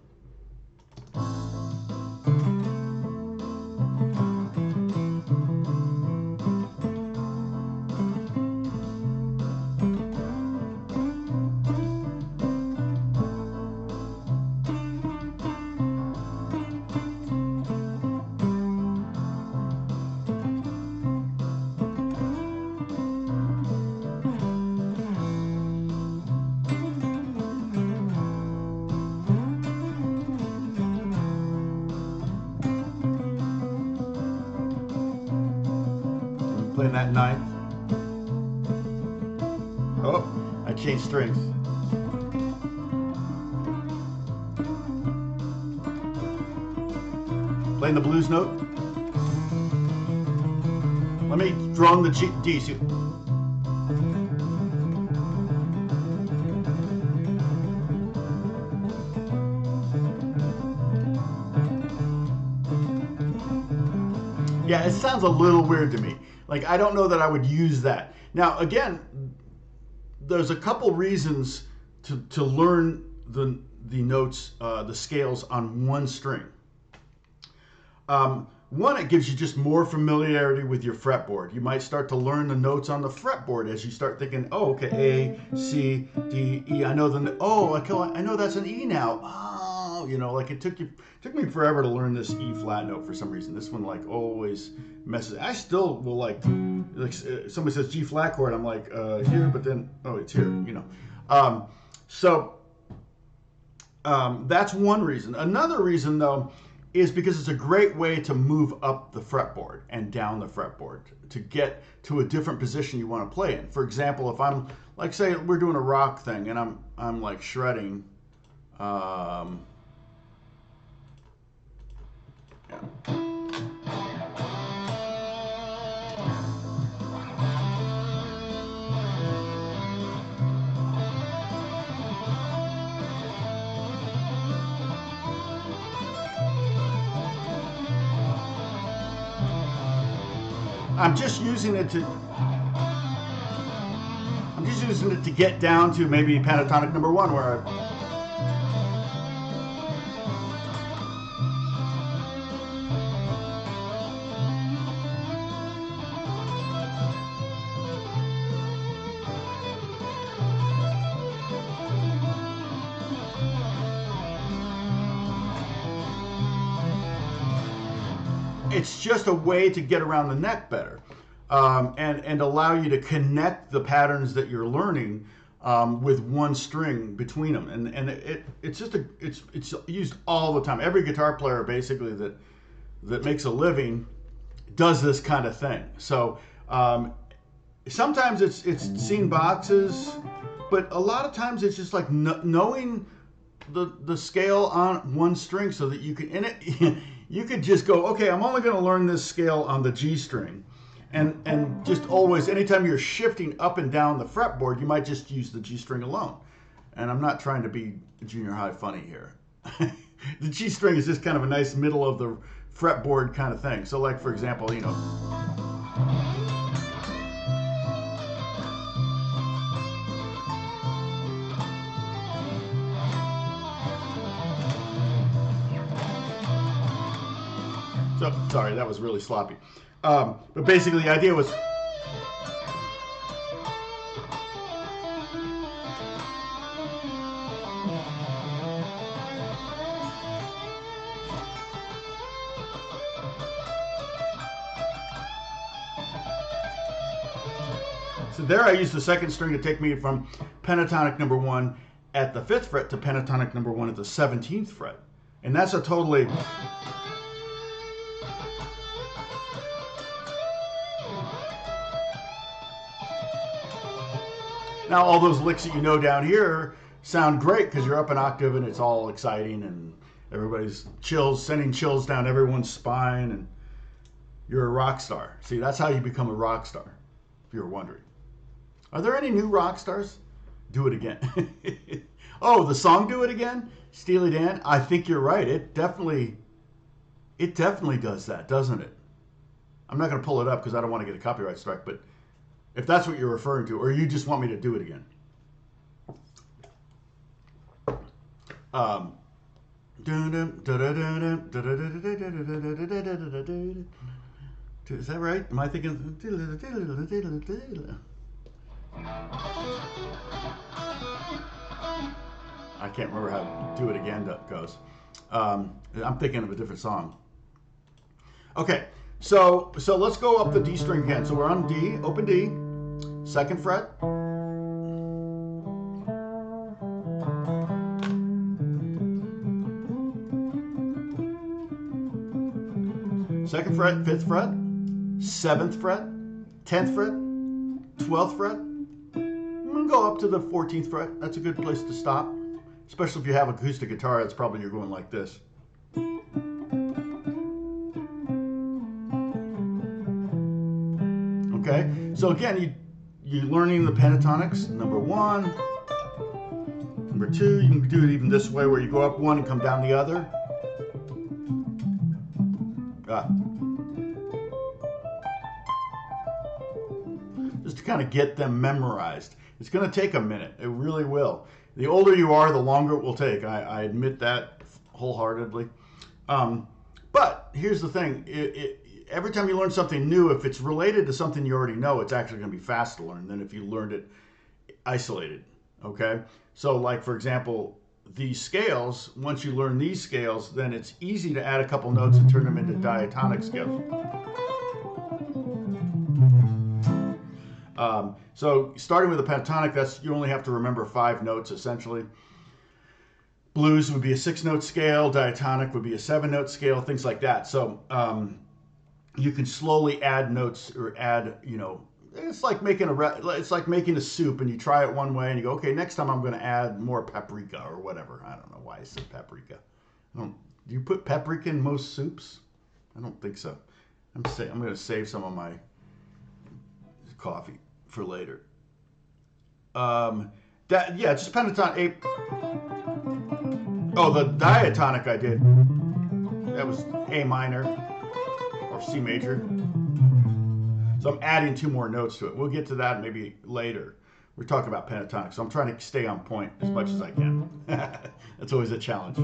Playing that 9th. Oh, I changed strings. Playing the blues note. Let me drone the D. See. Yeah, it sounds a little weird to me. Like, I don't know that I would use that. Now, again, there's a couple reasons to learn the notes, the scales on one string. One, it gives you just more familiarity with your fretboard. You might start to learn the notes on the fretboard as you start thinking, oh, okay, A, C, D, E. I know I know that's an E now. Oh, like it took me forever to learn this E flat note for some reason. This one like always messes. I still will like somebody says G flat chord, I'm like here, but then it's here. That's one reason. Another reason though is because it's a great way to move up the fretboard and down the fretboard to get to a different position you want to play in. For example, if I'm like, say we're doing a rock thing and I'm like shredding. I'm just using it using it to get down to maybe pentatonic number 1 where it's just a way to get around the neck better, and allow you to connect the patterns that you're learning with one string between them, and it's used all the time. Every guitar player basically that makes a living does this kind of thing. So sometimes it's seen boxes, but a lot of times it's just like knowing the scale on one string so that you can you could just go, okay, I'm only going to learn this scale on the G string, and just always, anytime you're shifting up and down the fretboard, you might just use the G string alone. And I'm not trying to be junior high funny here. The G string is just kind of a nice middle of the fretboard kind of thing. So like, for example, you know, so, sorry, that was really sloppy. But basically the idea was, so there I used the second string to take me from pentatonic number 1 at the 5th fret to pentatonic number 1 at the 17th fret. And that's a totally... Now all those licks that you know down here sound great because you're up an octave and it's all exciting and everybody's sending chills down everyone's spine, and you're a rock star. See, that's how you become a rock star, if you're wondering. Are there any new rock stars? Do It Again. Oh, the song Do It Again? Steely Dan? I think you're right. It definitely does that, doesn't it? I'm not going to pull it up because I don't want to get a copyright strike, but if that's what you're referring to, or you just want me to do it again. Is that right? Am I thinking? I can't remember how Do It Again goes. I'm thinking of a different song. Okay, so let's go up the D string again. So we're on D, open D. 2nd fret, second fret, 5th fret, 7th fret, 10th fret, 12th fret. I'm gonna go up to the 14th fret. That's a good place to stop, especially if you have acoustic guitar. That's probably you're going like this. Okay, so again, you're learning the pentatonics, number 1, number 2. You can do it even this way where you go up 1 and come down the other. Just to kind of get them memorized. It's going to take a minute. It really will. The older you are, the longer it will take. I admit that wholeheartedly. But here's the thing. Every time you learn something new, if it's related to something you already know, it's actually going to be fast to learn than if you learned it isolated, okay? So like, for example, these scales, once you learn these scales, then it's easy to add a couple notes and turn them into diatonic scales. So starting with a pentatonic, you only have to remember 5 notes essentially. Blues would be a 6-note scale, diatonic would be a 7-note scale, things like that. So you can slowly add notes or add, you know, it's like making a soup, and you try it one way and you go, okay, next time I'm going to add more paprika or whatever. I don't know why I said paprika. Do you put paprika in most soups? I don't think so. I'm going to save some of my coffee for later. Just pentatonic. Oh, the diatonic I did. That was A minor or C major. So I'm adding 2 more notes to it. We'll get to that maybe later. We're talking about pentatonic, so I'm trying to stay on point as much as I can. That's always a challenge.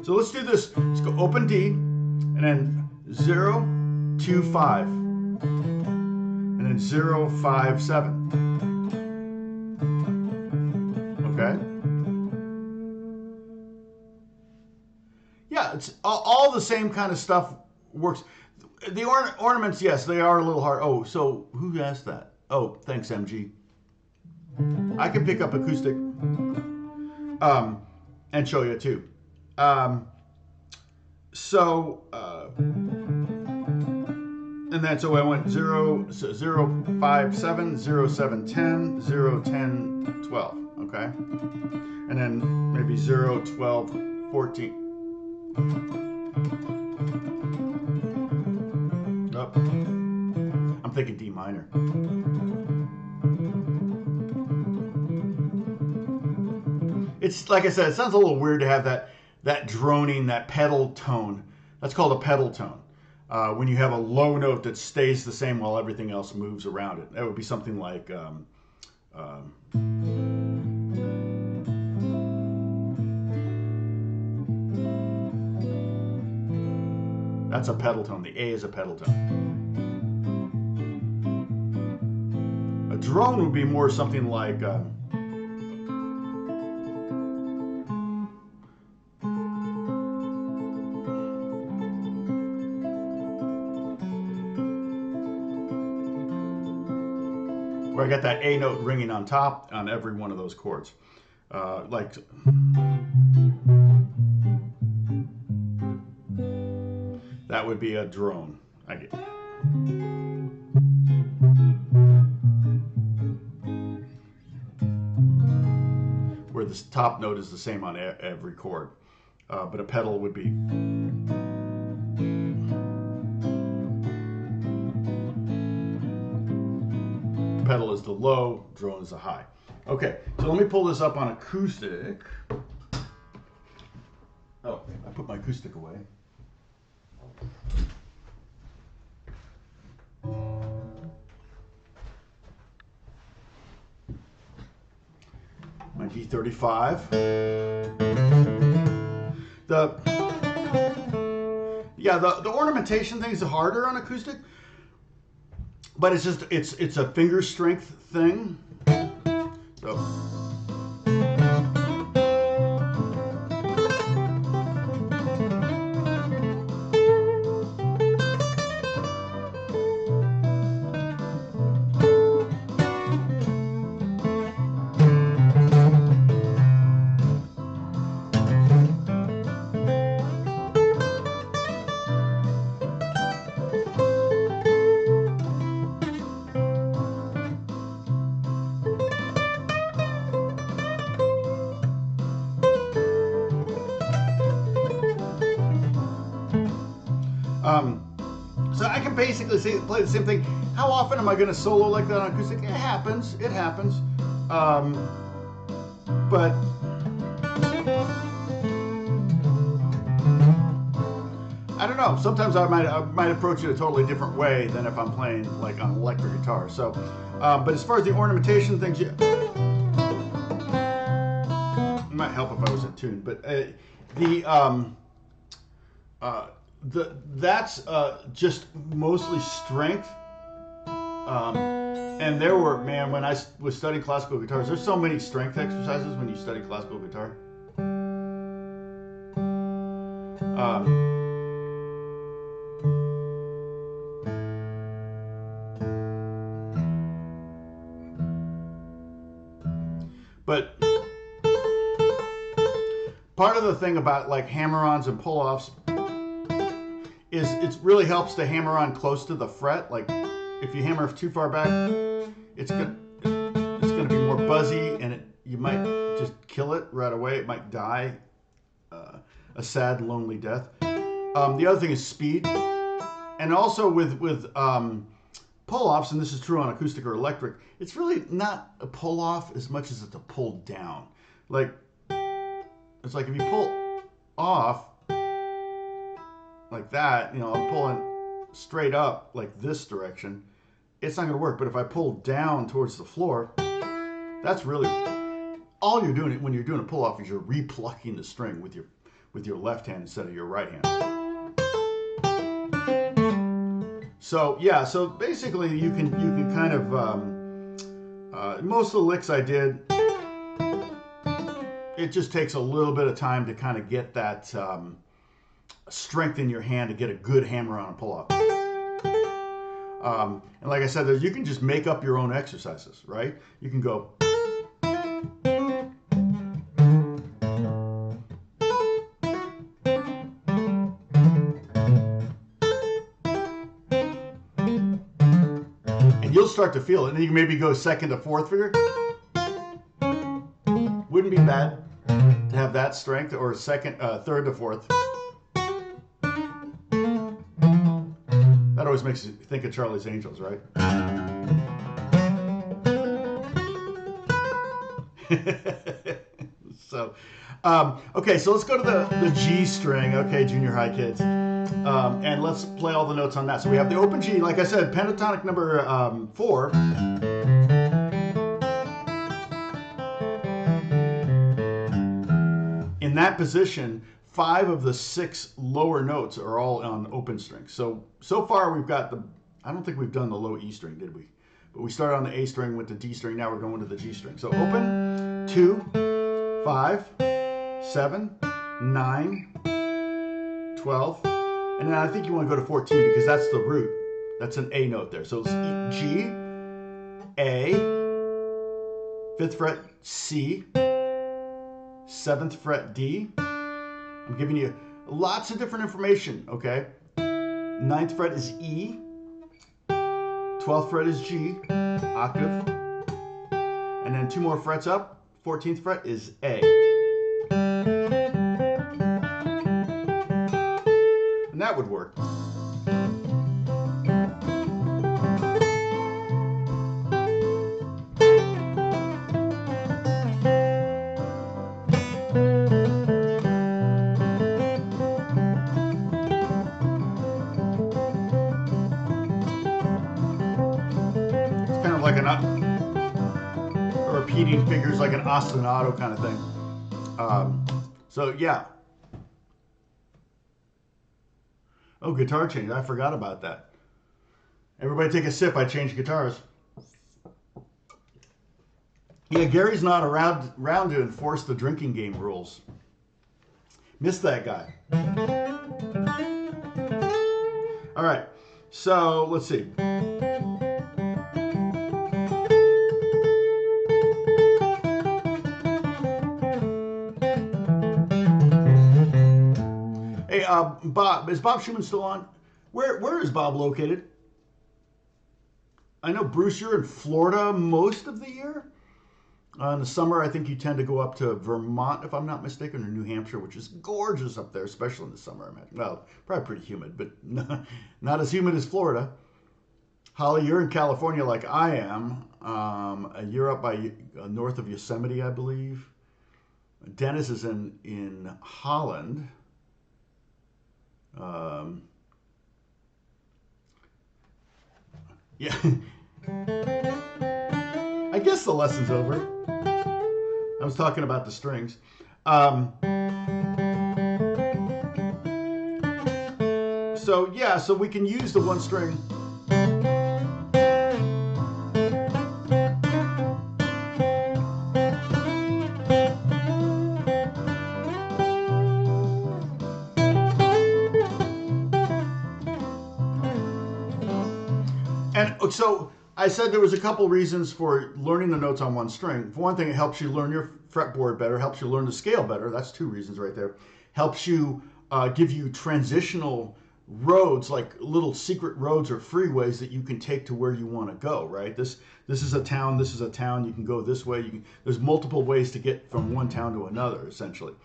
So let's do this. Let's go open D, and then 0, 2, 5, and then 0, 5, 7. Okay? Yeah, it's all the same kind of stuff works. The ornaments, yes, they are a little hard. Oh, so who asked that? Oh, thanks, MG. I can pick up acoustic and show you too. And then so I went 0, 0, 5, 7, 0, 7, 10, 0, 10, 12, okay? And then maybe 0, 12, 14. Oh, I'm thinking D minor. It's like I said, it sounds a little weird to have that droning, that pedal tone. That's called a pedal tone. When you have a low note that stays the same while everything else moves around it. That would be something like that's a pedal tone. The A is a pedal tone. A drone would be more something like where I got that A note ringing on top on every one of those chords. Like that would be a drone. I get. Where the top note is the same on every chord, but a pedal would be. Pedal is the low, drone is the high. Okay, so let me pull this up on acoustic. Oh, I put my acoustic away. My D35. The ornamentation thing is harder on acoustic, but it's just it's a finger strength thing. So so I can basically play the same thing. How often am I going to solo like that on acoustic? It happens. It happens. But I don't know. Sometimes I might approach it a totally different way than if I'm playing like on electric guitar. So, but as far as the ornamentation things, it might help if I was in tune. But that's just mostly strength. And there were, man, when I was studying classical guitars, there's so many strength exercises when you study classical guitar. But part of the thing about like hammer-ons and pull-offs is it really helps to hammer on close to the fret. Like if you hammer too far back, it's gonna be more buzzy, and you might just kill it right away. It might die a sad, lonely death. The other thing is speed, and also with pull-offs, and this is true on acoustic or electric, it's really not a pull-off as much as it's a pull down. Like it's like if you pull off like that, you know, I'm pulling straight up like this direction. it's not going to work. But if I pull down towards the floor, that's really all you're doing. When you're doing a pull off, is you're replucking the string with your left hand instead of your right hand. So yeah, so basically you can kind of most of the licks I did. It just takes a little bit of time to kind of get that strength in your hand to get a good hammer on a pull off. And like I said, you can just make up your own exercises, right? You can go. And you'll start to feel it. And you can maybe go second to fourth finger. Wouldn't be bad to have that strength, or second, third to fourth. That always makes you think of Charlie's Angels, right? So, okay, so let's go to the G string, okay, junior high kids, and let's play all the notes on that. So we have the open G, like I said, pentatonic number 4. In that position, 5 of the 6 lower notes are all on open strings. So far we've got I don't think we've done the low E string, did we? But we started on the A string, went to D string, now we're going to the G string. So open, 2, 5, 7, 9, 12, and then I think you want to go to 14 because that's the root. That's an A note there. So it's G, A, 5th fret C, 7th fret D. I'm giving you lots of different information, okay? 9th fret is E, 12th fret is G, octave, and then 2 more frets up, 14th fret is A. And that would work. Like repeating figures, like an ostinato kind of thing. So yeah. Oh, guitar change. I forgot about that. Everybody take a sip. I changed guitars. Yeah, Gary's not around to enforce the drinking game rules. Missed that guy. All right. So let's see. Bob, is Bob Schumann still on? Where is Bob located? I know, Bruce, you're in Florida most of the year. In the summer, I think you tend to go up to Vermont, if I'm not mistaken, or New Hampshire, which is gorgeous up there, especially in the summer, I imagine. Well, probably pretty humid, but not as humid as Florida. Holly, you're in California like I am. You're up by north of Yosemite, I believe. Dennis is in Holland. Yeah. I guess the lesson's over. I was talking about the strings. So yeah, so we can use the one string. And so I said there was a couple reasons for learning the notes on one string. For one thing, it helps you learn your fretboard better, helps you learn the scale better. That's 2 reasons right there. Helps you give you transitional roads, like little secret roads or freeways that you can take to where you want to go, right? This is a town, this is a town, you can go this way. There's multiple ways to get from one town to another, essentially.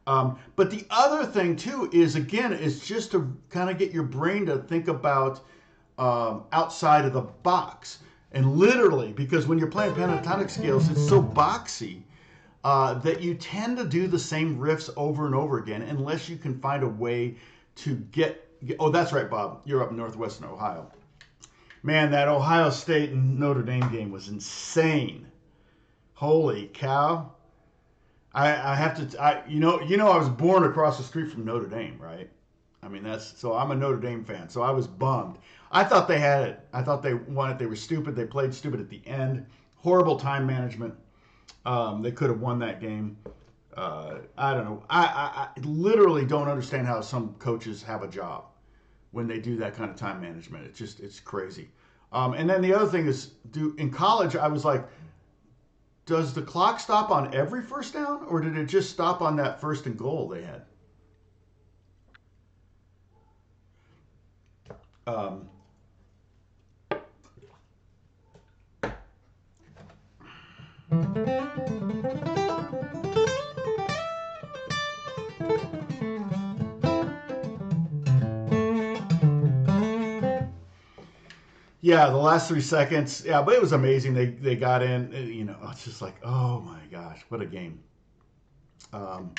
But the other thing, too, is, again, is just to kind of get your brain to think about outside of the box. And literally, because when you're playing pentatonic scales, it's so boxy that you tend to do the same riffs over and over again unless you can find a way to get oh, that's right, Bob. You're up northwestern Ohio. Man, that Ohio State and Notre Dame game was insane. Holy cow! I have to I was born across the street from Notre Dame, right? I mean that's so I'm a Notre Dame fan, so I was bummed. I thought they had it. I thought they won it. They were stupid. They played stupid at the end. Horrible time management. They could have won that game. I don't know. I literally don't understand how some coaches have a job when they do that kind of time management. It's crazy. And then the other thing is, in college, I was like, does the clock stop on every first down, or did it just stop on that first and goal they had? Um, yeah, the last 3 seconds. Yeah, but it was amazing. They got in. It's just like, oh my gosh, what a game. Um,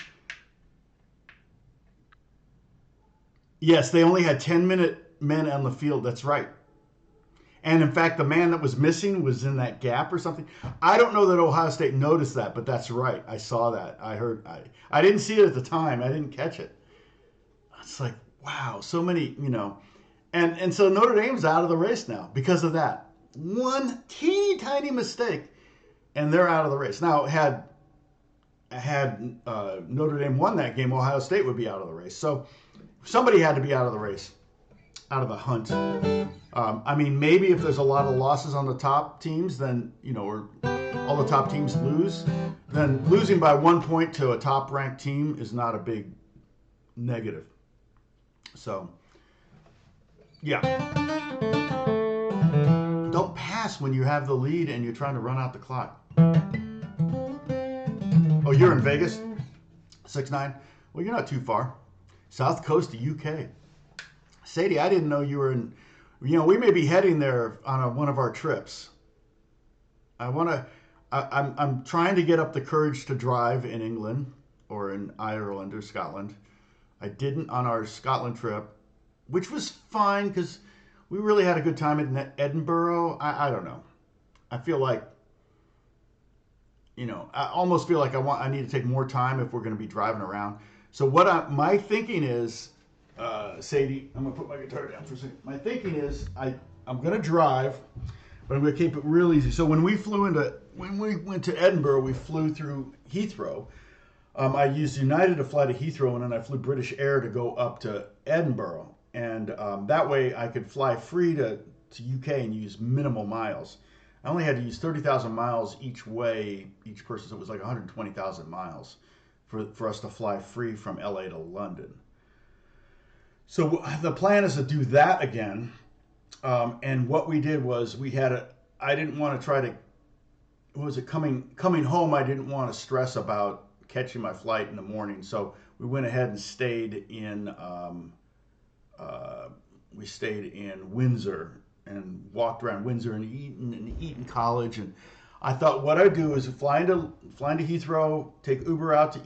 yes, they only had 10-minute men on the field. That's right. And in fact, the man that was missing was in that gap or something. I don't know that Ohio State noticed that, but that's right. I saw that. I didn't see it at the time. I didn't catch it. It's like, wow, so many, and so Notre Dame's out of the race now because of that. One teeny tiny mistake, and they're out of the race. Now, had Notre Dame won that game, Ohio State would be out of the race. So somebody had to be out of the race, out of the hunt. I mean, maybe if there's a lot of losses on the top teams, then, or all the top teams lose, then losing by 1 point to a top-ranked team is not a big negative. So, yeah. Don't pass when you have the lead and you're trying to run out the clock. Oh, you're in Vegas? 6-9? Well, you're not too far. South coast of UK. Sadie, I didn't know you were in... we may be heading there on one of our trips. I'm trying to get up the courage to drive in England or in Ireland or Scotland. I didn't on our Scotland trip, which was fine because we really had a good time in Edinburgh. I don't know. I feel like, I almost feel like I need to take more time if we're going to be driving around. So my thinking is, Sadie, I'm going to put my guitar down for a second. My thinking is I'm going to drive, but I'm going to keep it real easy. So when we went to Edinburgh, we flew through Heathrow. I used United to fly to Heathrow, and then I flew British Air to go up to Edinburgh. And that way I could fly free to UK and use minimal miles. I only had to use 30,000 miles each way, each person. So it was like 120,000 miles for us to fly free from LA to London. So the plan is to do that again. And what we did was I didn't want to try to, coming home, I didn't want to stress about catching my flight in the morning. So we went ahead and stayed in Windsor and walked around Windsor and Eton College. And I thought what I'd do is fly into Heathrow, take Uber out to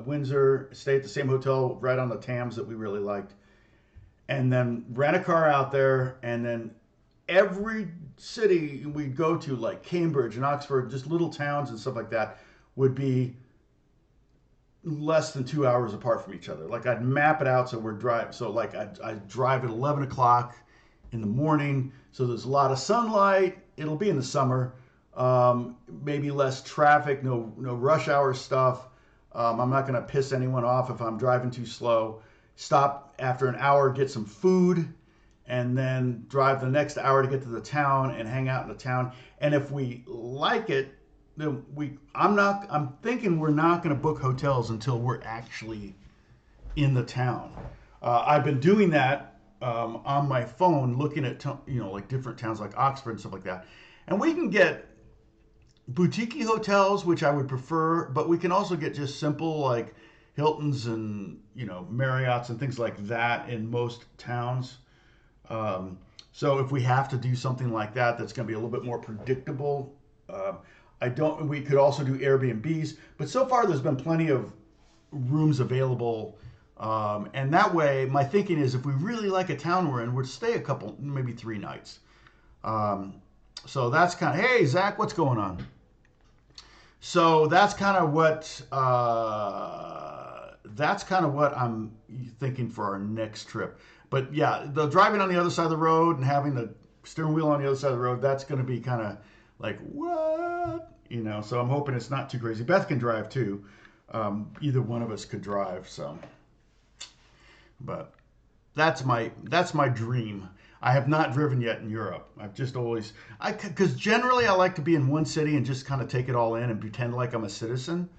Windsor, stay at the same hotel right on the Thames that we really liked, and then rent a car out there. And then every city we'd go to, like Cambridge and Oxford, just little towns and stuff like that, would be less than 2 hours apart from each other. Like I'd map it out so I'd drive at 11 o'clock in the morning, so there's a lot of sunlight. It'll be in the summer, maybe less traffic, no rush hour stuff. I'm not going to piss anyone off if I'm driving too slow. Stop after an hour, get some food, and then drive the next hour to get to the town and hang out in the town. And if we like it, then I'm thinking we're not going to book hotels until we're actually in the town. I've been doing that on my phone, looking at like different towns like Oxford and stuff like that, and we can get boutique hotels, which I would prefer, but we can also get just simple like Hiltons and Marriott's and things like that in most towns. So if we have to do something like that, that's going to be a little bit more predictable. We could also do Airbnbs, but so far there's been plenty of rooms available. And that way, my thinking is if we really like a town we're in, we'd stay a couple, maybe 3 nights. Um, so that's kind of, hey, Zach, what's going on? So that's kind of what I'm thinking for our next trip. But yeah, the driving on the other side of the road and having the steering wheel on the other side of the road, that's going to be kind of like what, you know. So I'm hoping it's not too crazy. Beth can drive too. Either one of us could drive. So, but that's my dream. I have not driven yet in Europe. I've just always because generally I like to be in one city and just kind of take it all in and pretend like I'm a citizen.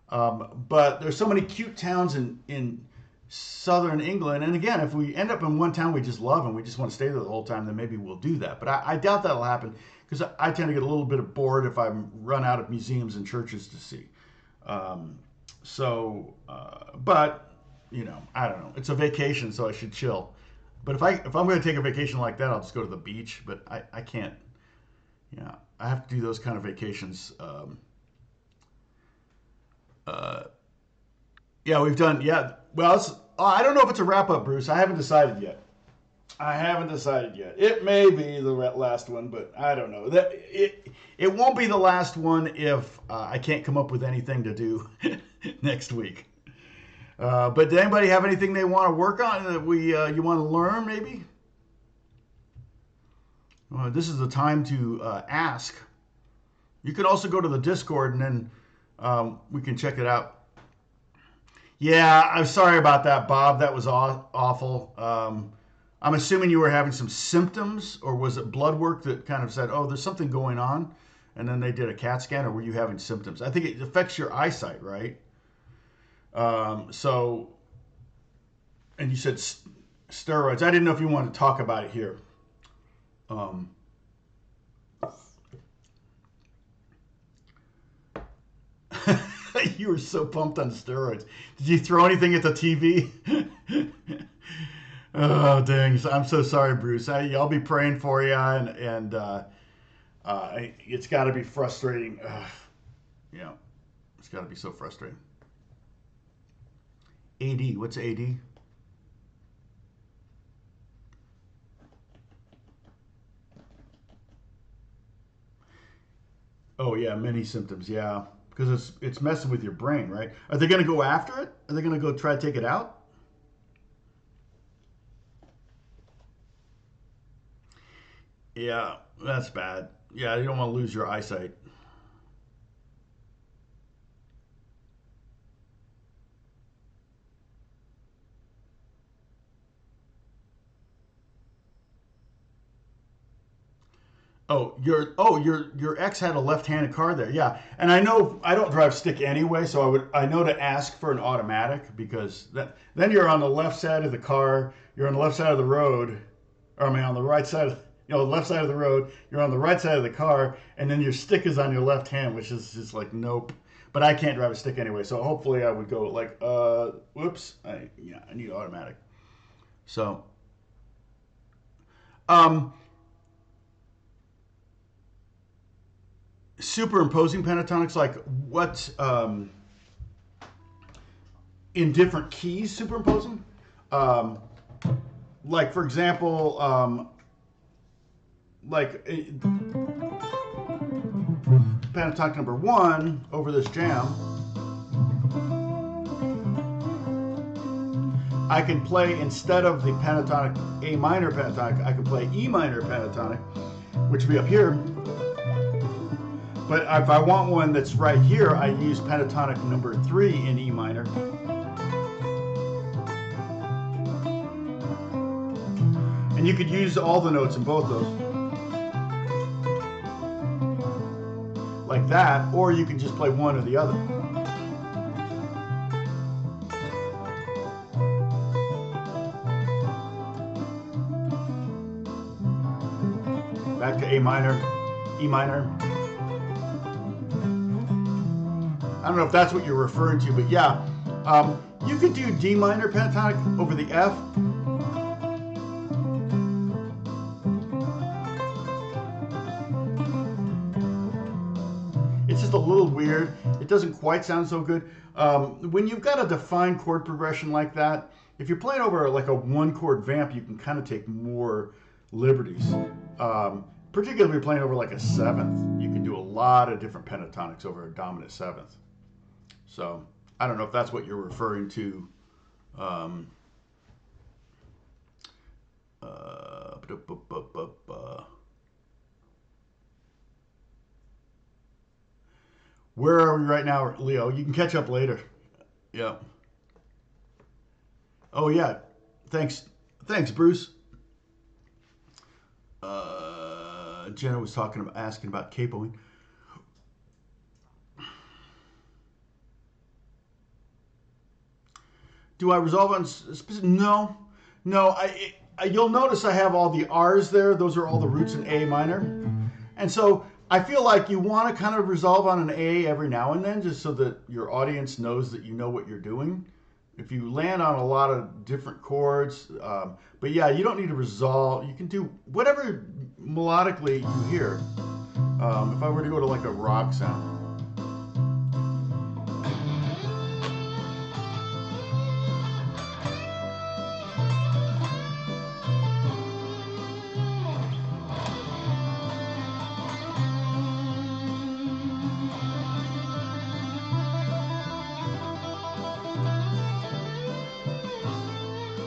But there's so many cute towns in southern England, and again, if we end up in one town we just love and we just want to stay there the whole time, then maybe we'll do that. But I doubt that'll happen because I tend to get a little bit bored if I run out of museums and churches to see. But you know, I don't know. It's a vacation, so I should chill. But if I'm going to take a vacation like that, I'll just go to the beach. But I can't. Yeah, I have to do those kind of vacations. Uh, yeah, we've done. Yeah, well, I don't know if it's a wrap up, Bruce. I haven't decided yet. I haven't decided yet. It may be the last one, but I don't know. It won't be the last one if I can't come up with anything to do next week. But did anybody have anything they want to work on that you want to learn? Maybe. This is the time to ask. You can also go to the Discord and then we can check it out. Yeah, I'm sorry about that, Bob. That was awful. I'm assuming you were having some symptoms, or was it blood work that kind of said, oh, there's something going on, and then they did a CAT scan, or were you having symptoms? I think it affects your eyesight, right? And you said steroids. I didn't know if you wanted to talk about it here. You were so pumped on steroids. Did you throw anything at the TV? Oh, dang. I'm so sorry, Bruce. I'll be praying for you, and it's got to be frustrating. Yeah, it's got to be so frustrating. AD, what's AD? Oh, yeah, many symptoms, yeah. Because it's messing with your brain, right? Are they going to go after it? Are they going to go try to take it out? Yeah, that's bad. Yeah, you don't want to lose your eyesight. Your ex had a left-handed car there. Yeah, and I know I don't drive stick anyway, so I know to ask for an automatic because then you're on the left side of the car, you're on the left side of the road, or I mean on the right side of the left side of the road, you're on the right side of the car, and then your stick is on your left hand, which is just like nope. But I can't drive a stick anyway, so hopefully I would go like whoops, I need automatic. So um superimposing pentatonics, like what in different keys superimposing, um, like for example, like pentatonic number 1 over this jam, I can play, instead of the pentatonic A minor pentatonic, I can play E minor pentatonic, which would be up here. But if I want one that's right here, I use pentatonic number 3 in E minor. And you could use all the notes in both those. Like that, or you can just play one or the other. Back to A minor, E minor. I don't know if that's what you're referring to, but yeah. You could do D minor pentatonic over the F. It's just a little weird. It doesn't quite sound so good. When you've got a defined chord progression like that, if you're playing over like a 1-chord vamp, you can kind of take more liberties. particularly if you're playing over like a seventh, you can do a lot of different pentatonics over a dominant seventh. So I don't know if that's what you're referring to. Um, Where are we right now, Leo? You can catch up later. Yeah. Oh yeah. Thanks, Bruce. Jenna was asking about capoing. Do I resolve on specific? No, no. You'll notice I have all the R's there. Those are all the roots in A minor, and so I feel like you want to kind of resolve on an A every now and then, just so that your audience knows that you know what you're doing. If you land on a lot of different chords, but yeah, you don't need to resolve. You can do whatever melodically you hear. If I were to go to like a rock sound.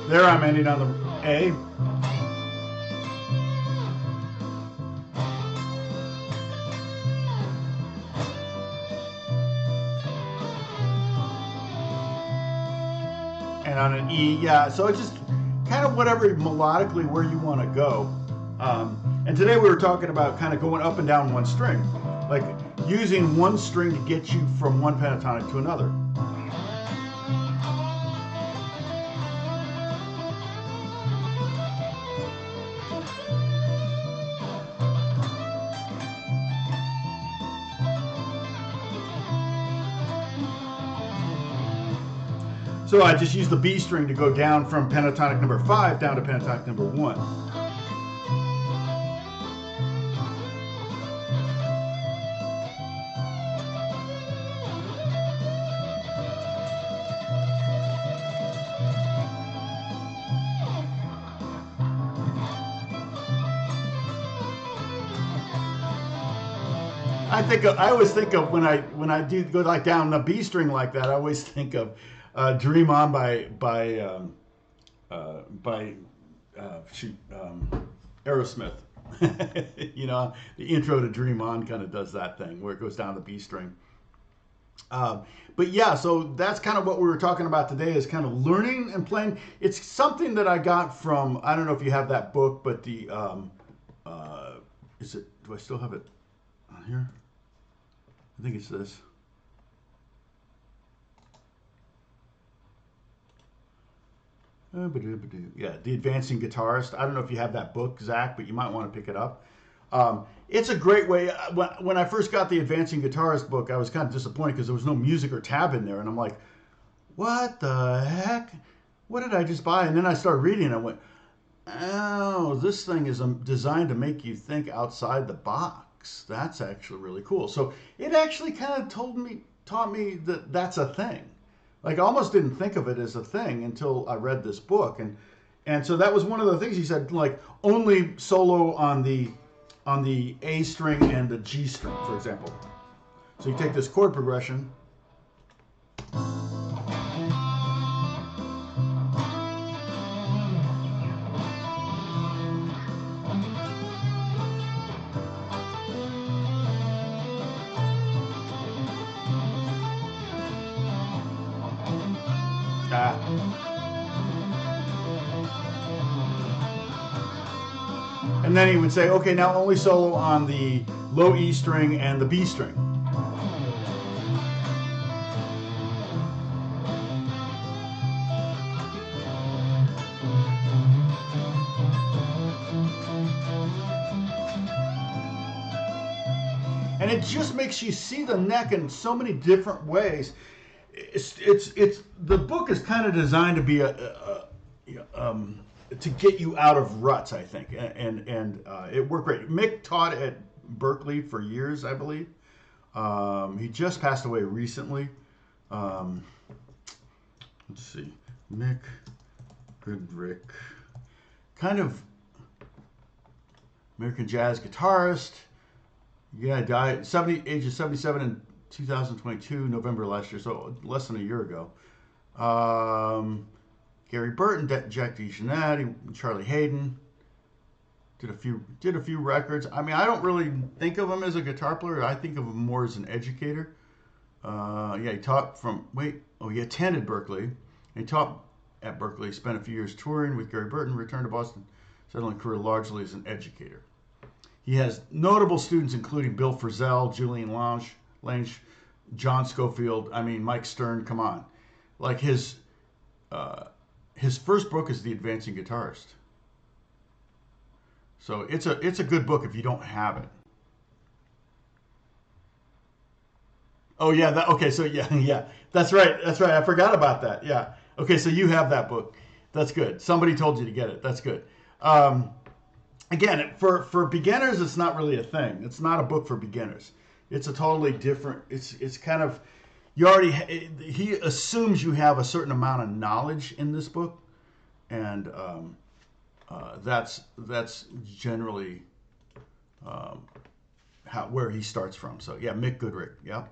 There I'm ending on the A. And on an E, yeah. So it's just kind of whatever melodically where you want to go. And today we were talking about kind of going up and down one string. Like using one string to get you from one pentatonic to another. So I just use the B string to go down from pentatonic number 5 down to pentatonic number 1. I always think of when I do go like down the B string like that. I always think of "Dream On" by Aerosmith. You know, the intro to "Dream On" kind of does that thing where it goes down the B string. But yeah, so that's kind of what we were talking about today is kind of learning and playing. It's something that I got from, I don't know if you have that book, but the do I still have it on here? I think it's this. Yeah, The Advancing Guitarist. I don't know if you have that book, Zach, but you might want to pick it up. It's a great way. When I first got the Advancing Guitarist book, I was kind of disappointed because there was no music or tab in there. And I'm like, what the heck? What did I just buy? And then I started reading and I went, oh, this thing is designed to make you think outside the box. That's actually really cool. So it actually kind of taught me that that's a thing. Like I almost didn't think of it as a thing until I read this book. And so that was one of the things he said, like only solo on the A string and the G string, for example. So you take this chord progression. And then he would say, okay, now only solo on the low E string and the B string. And it just makes you see the neck in so many different ways. It's the book is kind of designed to be to get you out of ruts, I think, and it worked great. Mick taught at Berkeley for years, I believe. He just passed away recently. Let's see, Mick Goodrick, kind of American jazz guitarist. Yeah, died age of 77 in 2022, November last year, so less than a year ago. Gary Burton, Jack DeJohnette, Charlie Hayden did a few records. I mean, I don't really think of him as a guitar player. I think of him more as an educator. Yeah, he taught he attended Berkeley. He taught at Berkeley. Spent a few years touring with Gary Burton. Returned to Boston, settling a career largely as an educator. He has notable students including Bill Frisell, Julian Lange, John Schofield. I mean, Mike Stern. Come on, like his first book is The Advancing Guitarist. So it's a good book if you don't have it. Oh yeah, okay. So yeah, that's right. I forgot about that. Yeah. Okay, so you have that book. That's good. Somebody told you to get it. That's good. Again, for beginners, it's not really a thing. It's not a book for beginners. It's a totally different. It's kind of he assumes you have a certain amount of knowledge in this book, and that's generally where he starts from. So yeah, Mick Goodrick. Yeah.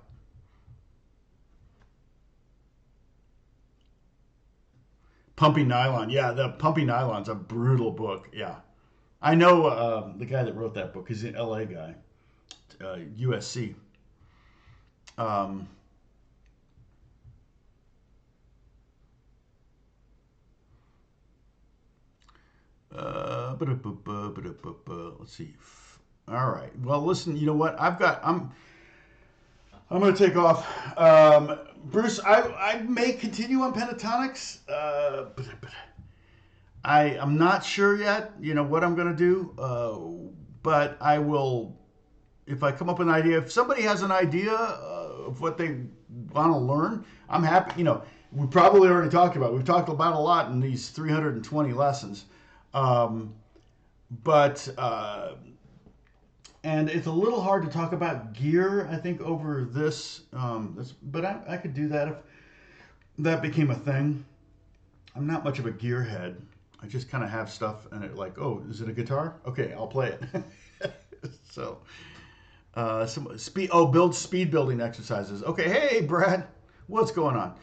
Pumping Nylon. Yeah, the Pumping Nylon's a brutal book. Yeah. I know the guy that wrote that book. He's an LA guy, USC. Let's see. All right. Well, listen. You know what? I'm going to take off. Bruce, I may continue on pentatonics. I'm not sure yet, what I'm going to do. But I will, if I come up with an idea, if somebody has an idea of what they want to learn, I'm happy. We probably already talked about it. We've talked about a lot in these 320 lessons. And it's a little hard to talk about gear, I think, over this. But I could do that if that became a thing. I'm not much of a gearhead. I just kind of have stuff and it like, oh, is it a guitar? Okay, I'll play it. So, build speed building exercises. Okay, hey, Brad, what's going on?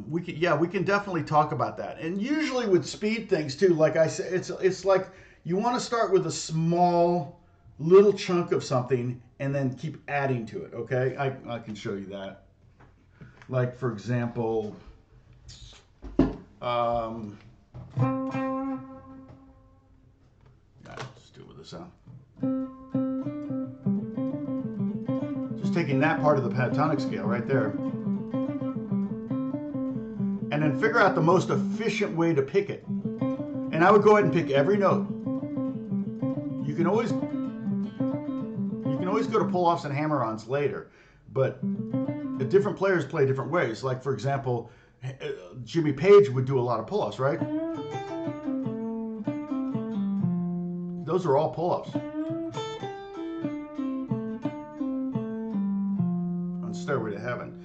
We can definitely talk about that. And usually with speed things too, like I said, it's like you want to start with a small little chunk of something and then keep adding to it. Okay, I can show you that. Like for example, let's do it with the sound. Just taking that part of the pentatonic scale right there. And then figure out the most efficient way to pick it. And I would go ahead and pick every note. You can always go to pull-offs and hammer-ons later, but the different players play different ways. Like for example, Jimmy Page would do a lot of pull-offs, right? Those are all pull-offs. On Stairway to Heaven.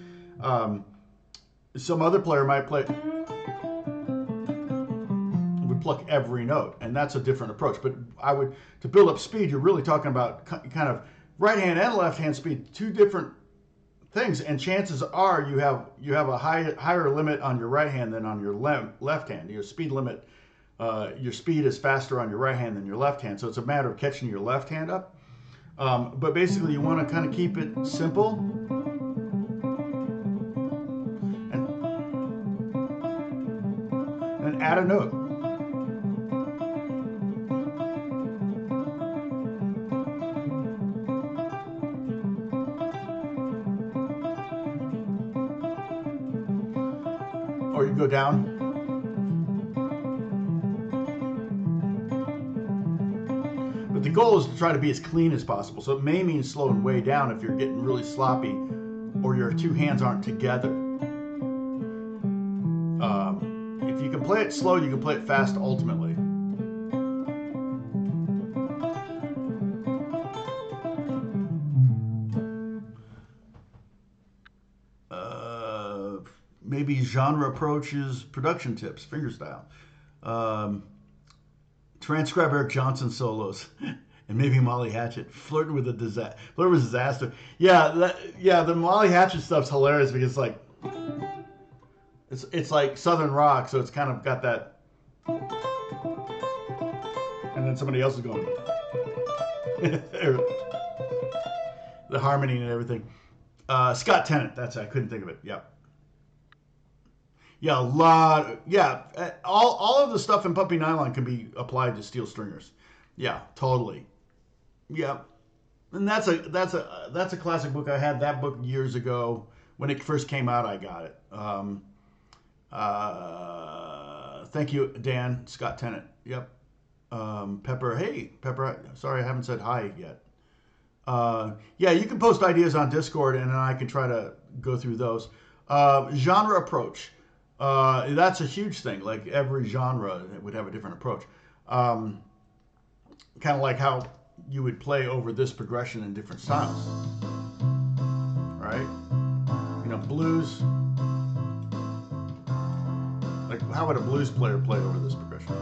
Some other player might would pluck every note, and that's a different approach. But to build up speed, you're really talking about kind of right hand and left hand speed, two different things. And chances are you have a higher limit on your right hand than on your left hand. Your speed limit, your speed is faster on your right hand than your left hand. So it's a matter of catching your left hand up. But basically, you want to kind of keep it simple. And add a note. Or you can go down. But the goal is to try to be as clean as possible. So it may mean slowing way down if you're getting really sloppy or your two hands aren't together. If you can play it slow, you can play it fast ultimately. maybe genre approaches, production tips, fingerstyle. Um, Transcribe Eric Johnson solos. And maybe Molly Hatchet flirt with a disaster. Flirt with disaster. Yeah, the Molly Hatchet stuff's hilarious because it's like Southern rock, so it's kind of got that, and then somebody else is going the harmony and everything. Scott Tennant. That's I couldn't think of it. Yeah. Yeah, a lot. Yeah, all of the stuff in Puppy Nylon can be applied to steel stringers. Yeah, totally. Yeah, and that's a classic book. I had that book years ago when it first came out. I got it. Thank you, Dan. Scott Tennant. Yep. Pepper. Hey, Pepper. Sorry, I haven't said hi yet. Yeah, you can post ideas on Discord, and then I can try to go through those. Genre approach. That's a huge thing. Like every genre would have a different approach. Kind of like how you would play over this progression in different styles, right? You know, blues. Like, how would a blues player play over this progression?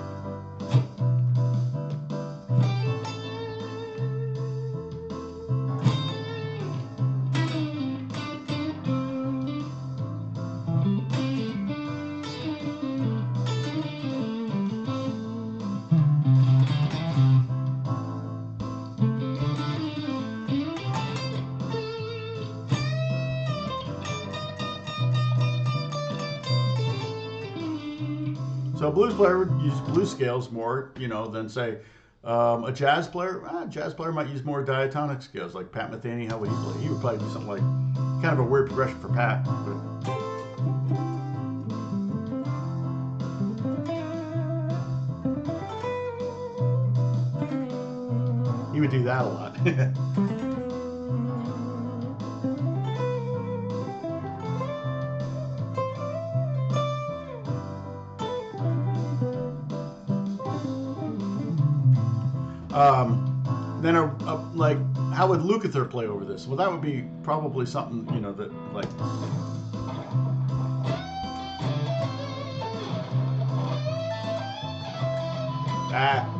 So a blues player would use blues scales more, you know, than say a jazz player. A jazz player might use more diatonic scales, like Pat Metheny. How would he play? He would probably do something like kind of a weird progression for Pat. But he would do that a lot. Then like, how would Lukather play over this? Well, that would be probably something, you know, that like. Ah.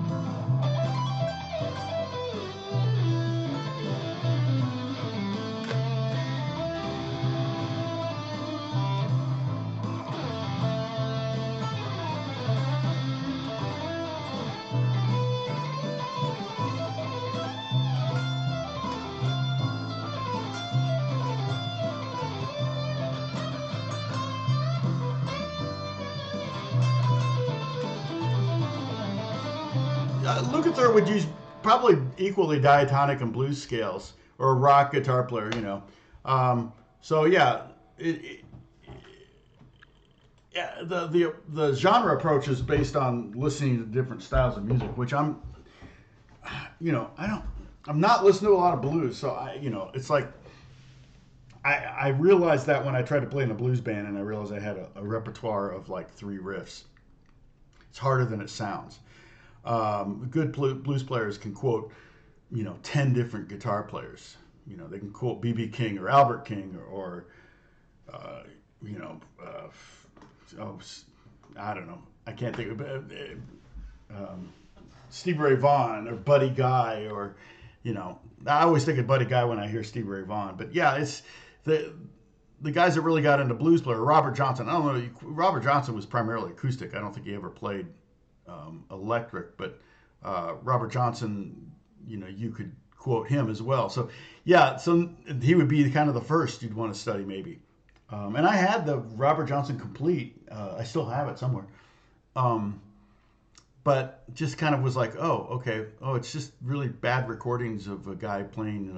Lukather would use probably equally diatonic and blues scales, or a rock guitar player, you know. So yeah, yeah, the genre approach is based on listening to different styles of music, which I'm not listening to a lot of blues, so it's like I realized that when I tried to play in a blues band, and I realized I had a repertoire of like 3 riffs. It's harder than it sounds. Good blues players can quote, 10 different guitar players. They can quote B.B. King or Albert King or I don't know. I can't think of it. Stevie Ray Vaughan or Buddy Guy or, I always think of Buddy Guy when I hear Stevie Ray Vaughan. But yeah, it's the guys that really got into blues player. Robert Johnson. I don't know. Robert Johnson was primarily acoustic. I don't think he ever played electric, but Robert Johnson, you could quote him as well. So yeah, so he would be kind of the first you'd want to study maybe. And I had the Robert Johnson complete. I still have it somewhere. But just kind of was like, oh, okay. Oh, it's just really bad recordings of a guy playing,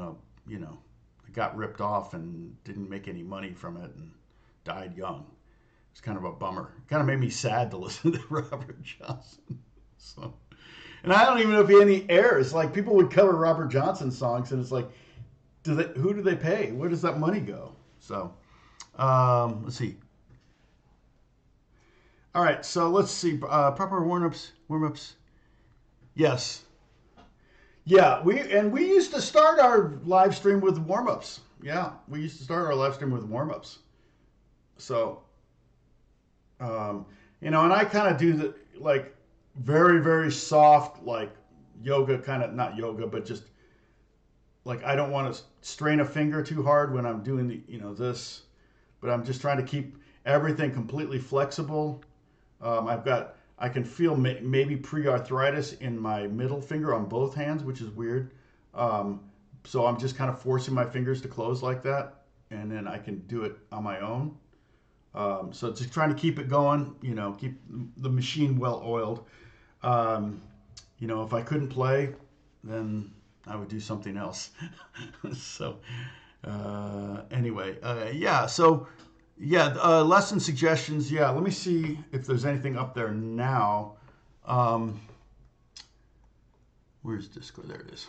got ripped off and didn't make any money from it and died young. It's kind of a bummer. It kind of made me sad to listen to Robert Johnson. So, and I don't even know if he had any errors. Like, people would cover Robert Johnson songs, and it's like, who do they pay? Where does that money go? So, let's see. All right, so let's see. Proper warm-ups. Yes. Yeah, we used to start our live stream with warm-ups. Yeah, we used to start our live stream with warm-ups. So, You know, and I kind of do the like very, very soft, like yoga kind of, not yoga, but just like I don't want to strain a finger too hard when I'm doing the, you know, this, but I'm just trying to keep everything completely flexible. I can feel maybe pre-arthritis in my middle finger on both hands, which is weird. Um, so I'm just kind of forcing my fingers to close like that, and then I can do it on my own. So just trying to keep it going, you know, keep the machine well oiled. Um, you know, if I couldn't play, then I would do something else. So anyway, yeah. So yeah, lesson suggestions. Yeah, let me see if there's anything up there now. Um, where's Discord? There it is.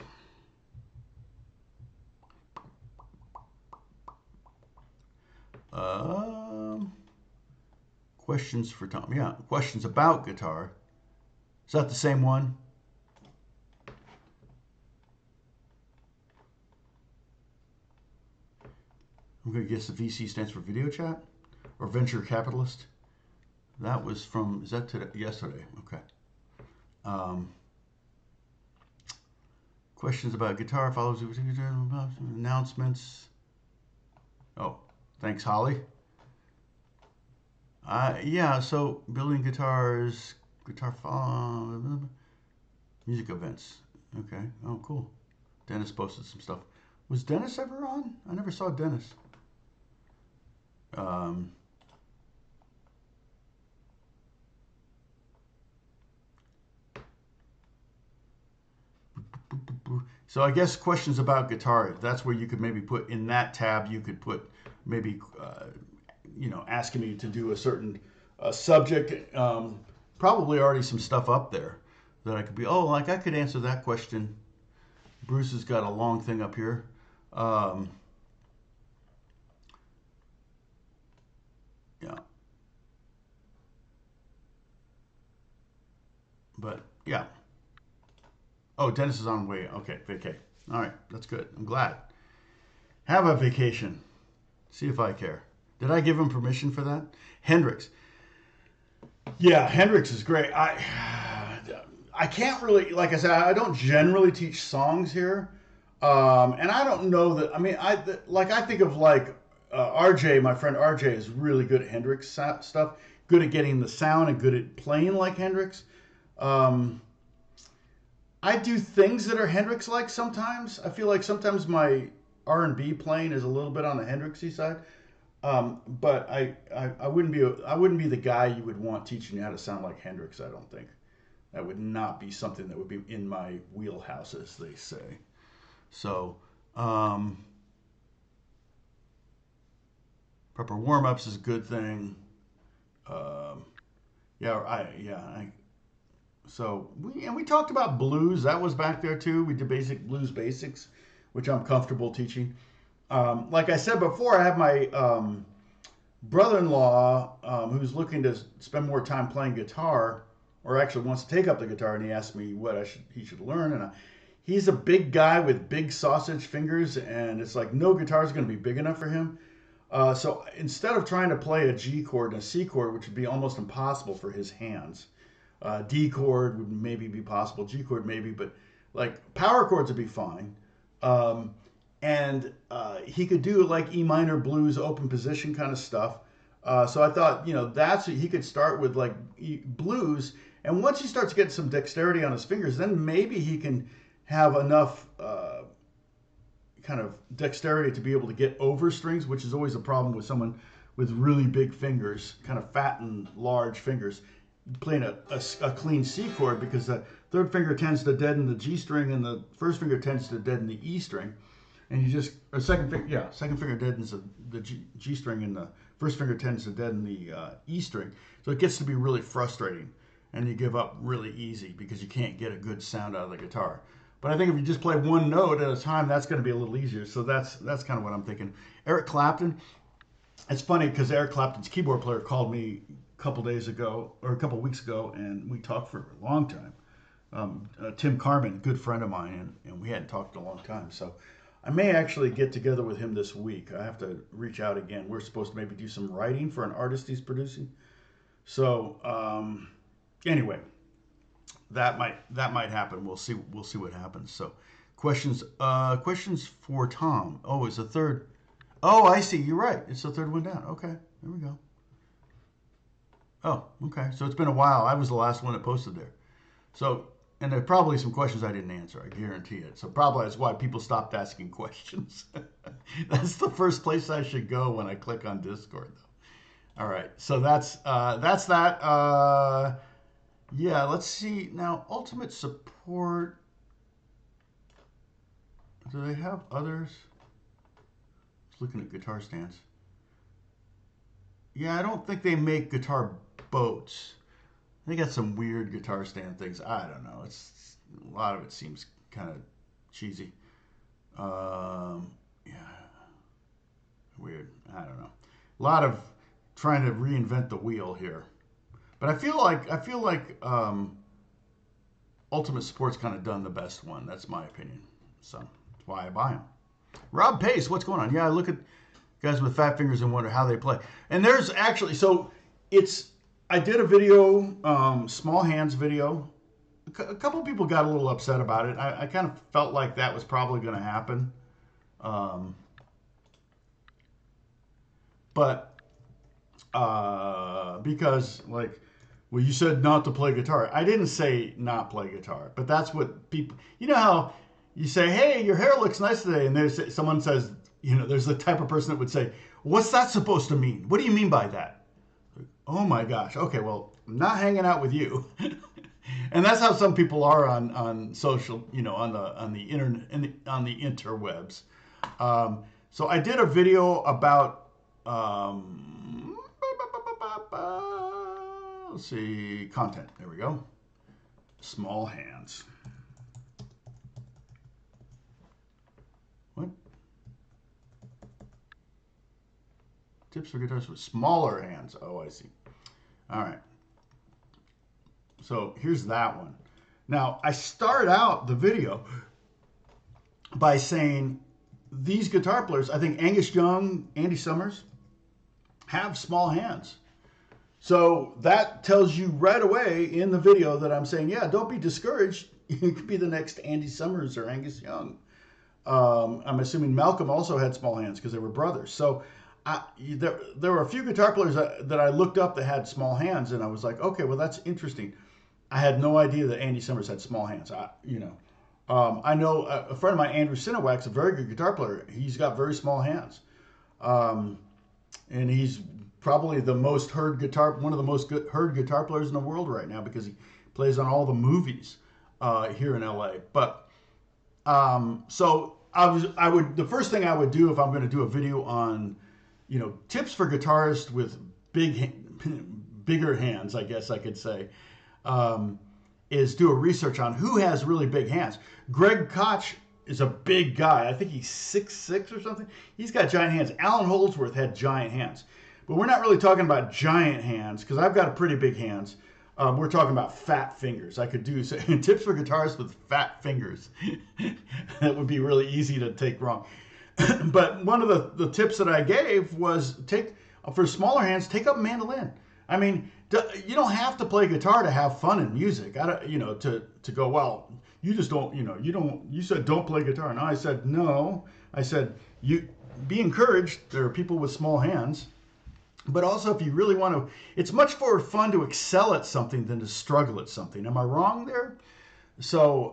Questions for Tom. Yeah, questions about guitar. Is that the same one? I'm going to guess the VC stands for video chat or venture capitalist. That was from, is that today? Yesterday. Okay. Questions about guitar follows announcements. Oh, thanks, Holly. Yeah, so building guitars, music events. Okay. Oh, cool. Dennis posted some stuff. Was Dennis ever on? I never saw Dennis. Um, so I guess questions about guitar. That's where you could maybe put in that tab. You could put maybe you know, asking me to do a certain subject. Probably already some stuff up there that I could be. Oh, like I could answer that question. Bruce has got a long thing up here. Yeah, but yeah. Oh, Dennis is on way. Okay, vacay. All right, that's good. I'm glad. Have a vacation. See if I care. Did I give him permission for that? Hendrix. Yeah, Hendrix is great. I can't really, like I said, I don't generally teach songs here, and I don't know that. I mean, I think of like RJ. My friend RJ is really good at Hendrix stuff. Good at getting the sound and good at playing like Hendrix. Um, I do things that are Hendrix like sometimes. I feel like sometimes my R&B playing is a little bit on the Hendrixy side. But I wouldn't be the guy you would want teaching you how to sound like Hendrix. I don't think that would not be something that would be in my wheelhouse, as they say. So proper warm ups is a good thing. Um, yeah, I so we talked about blues. That was back there too. We did basic blues basics, which I'm comfortable teaching. Like I said before, I have my brother-in-law who's looking to spend more time playing guitar, or actually wants to take up the guitar, and he asked me what he should learn. And he's a big guy with big sausage fingers, and it's like no guitar is going to be big enough for him. So instead of trying to play a G chord and a C chord, which would be almost impossible for his hands, D chord would maybe be possible, G chord maybe, but like power chords would be fine. Um, and he could do like E minor blues, open position kind of stuff. So I thought, you know, that's he could start with like blues, and once he starts getting some dexterity on his fingers, then maybe he can have enough kind of dexterity to be able to get over strings, which is always a problem with someone with really big fingers, kind of fat and large fingers, playing a clean C chord, because the third finger tends to deaden the G string and the first finger tends to deaden the E string. And you just, or second finger deadens the G string and the first finger tends to deaden the E string. So it gets to be really frustrating and you give up really easy because you can't get a good sound out of the guitar. But I think if you just play one note at a time, that's going to be a little easier. So that's kind of what I'm thinking. Eric Clapton. It's funny because Eric Clapton's keyboard player called me a couple days ago or a couple weeks ago, and we talked for a long time. Tim Carmen, good friend of mine, and we hadn't talked in a long time. So I may actually get together with him this week. I have to reach out again. We're supposed to maybe do some writing for an artist he's producing. So anyway, that might happen. We'll see what happens. So questions for Tom. Oh, it's a third. Oh, I see. You're right. It's the third one down. Okay, there we go. Oh, okay. So it's been a while. I was the last one that posted there. So, and there are probably some questions I didn't answer. I guarantee it. So probably that's why people stopped asking questions. That's the first place I should go when I click on Discord, though. All right. So that's that. Yeah. Let's see now. Ultimate support. Do they have others? Just looking at guitar stands. Yeah, I don't think they make guitar boats. They got some weird guitar stand things. I don't know. It's a lot of it seems kind of cheesy. Yeah, weird. I don't know. A lot of trying to reinvent the wheel here. But I feel like Ultimate Sport's kind of done the best one. That's my opinion. So that's why I buy them. Rob Pace, what's going on? Yeah, I look at guys with fat fingers and wonder how they play. And there's actually I did a video, small hands video. A couple of people got a little upset about it. I kind of felt like that was probably going to happen. But because like, well, you said not to play guitar. I didn't say not play guitar, but that's what people, you know how you say, hey, your hair looks nice today. And someone says, there's the type of person that would say, what's that supposed to mean? What do you mean by that? Oh my gosh. Okay, well, I'm not hanging out with you. And that's how some people are on social, on the internet, on the interwebs. So I did a video about let's see, content. There we go. Small hands. What? Tips for guitarists with smaller hands. Oh, I see. All right. So here's that one. Now, I start out the video by saying these guitar players, I think Angus Young, Andy Summers, have small hands. So that tells you right away in the video that I'm saying, yeah, don't be discouraged. You could be the next Andy Summers or Angus Young. I'm assuming Malcolm also had small hands because they were brothers. So there were a few guitar players that I looked up that had small hands, and I was like, okay, well, that's interesting. I had no idea that Andy Summers had small hands. I know a friend of mine, Andrew Sinowak's a very good guitar player. He's got very small hands. And he's probably the most heard one of the most heard guitar players in the world right now because he plays on all the movies here in LA. But so the first thing I would do if I'm going to do a video on, tips for guitarists with bigger hands, I guess I could say, is do a research on who has really big hands. Greg Koch is a big guy. I think he's 6'6" or something. He's got giant hands. Alan Holdsworth had giant hands. But we're not really talking about giant hands because I've got pretty big hands. We're talking about fat fingers. I could do tips for guitarists with fat fingers. That would be really easy to take wrong. But one of the tips that I gave was for smaller hands, take up mandolin. I mean, you don't have to play guitar to have fun in music. To go, well, you just don't, you said don't play guitar. And I said, no. I said, you be encouraged. There are people with small hands. But also, if you really want to, it's much more fun to excel at something than to struggle at something. Am I wrong there? So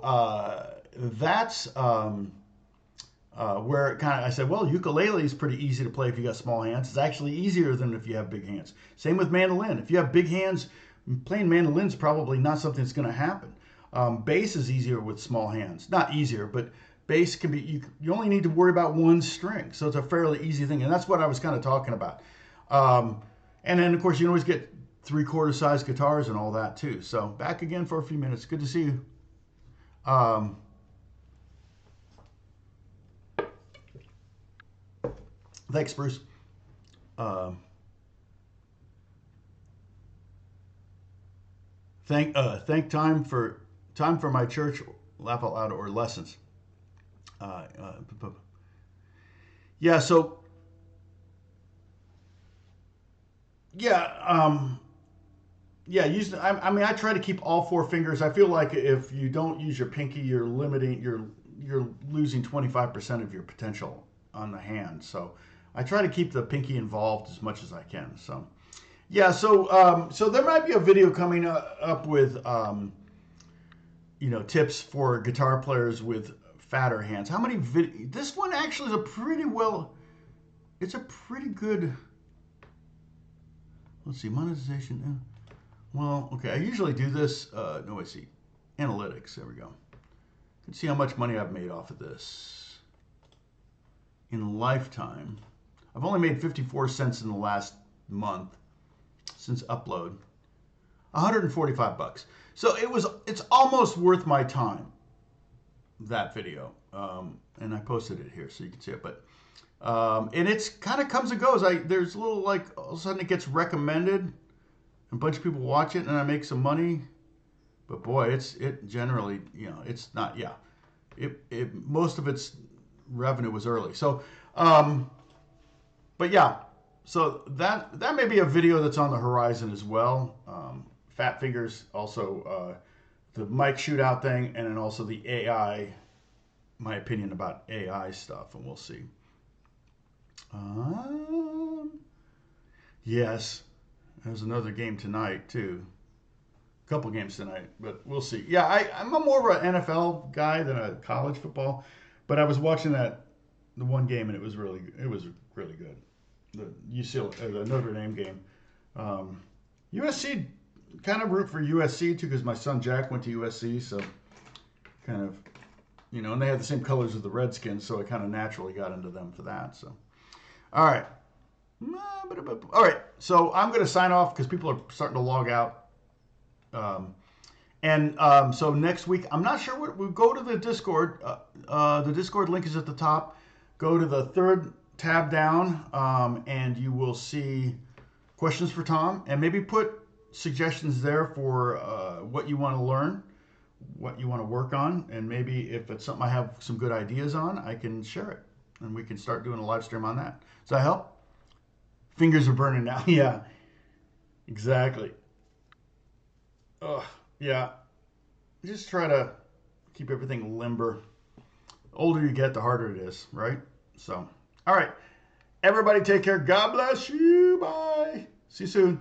that's where I said, well, ukulele is pretty easy to play if you got small hands. It's actually easier than if you have big hands. Same with mandolin. If you have big hands, playing mandolin is probably not something that's going to happen. Bass is easier with small hands. Not easier, but bass can be, you only need to worry about one string. So it's a fairly easy thing. And that's what I was kind of talking about. And then, of course, you can always get 3/4 size guitars and all that, too. So back again for a few minutes. Good to see you. Thanks, Bruce. Thank time for my church, laugh out loud, or lessons. Yeah, so yeah, yeah, I mean, I try to keep all four fingers. I feel like if you don't use your pinky, you're losing 25% of your potential on the hand. So I try to keep the pinky involved as much as I can. So yeah, so there might be a video coming up with tips for guitar players with fatter hands. How many this one actually is it's a pretty good. Let's see, monetization. Well, okay, I usually do this. No, I see. Analytics, there we go. You can see how much money I've made off of this. In a lifetime, I've only made 54 cents in the last month since upload. 145 bucks. So it's almost worth my time, that video. And I posted it here so you can see it. But and it's kind of comes and goes. There's a little, like, all of a sudden it gets recommended. A bunch of people watch it and I make some money, but boy, it generally, it's not, yeah, most of its revenue was early. So, but yeah, so that may be a video that's on the horizon as well. Fat Fingers, also the mic shootout thing, and then also the AI, my opinion about AI stuff, and we'll see. Yes. There's another game tonight, too. A couple games tonight, but we'll see. Yeah, I'm more of an NFL guy than a college football, but I was watching the one game, and it was really good. The UCLA, the Notre Dame game. USC, kind of root for USC, too, because my son Jack went to USC, so kind of, and they had the same colors as the Redskins, so I kind of naturally got into them for that. So, all right. All right, so I'm going to sign off because people are starting to log out. So next week, I'm not sure what we'll go to the Discord. The Discord link is at the top. Go to the third tab down, and you will see questions for Tom, and maybe put suggestions there for what you want to learn, what you want to work on, and maybe if it's something I have some good ideas on, I can share it, and we can start doing a live stream on that. Does that help? Fingers are burning now. Yeah, exactly. Yeah. Just try to keep everything limber. The older you get, the harder it is, right? So, all right. Everybody take care. God bless you. Bye. See you soon.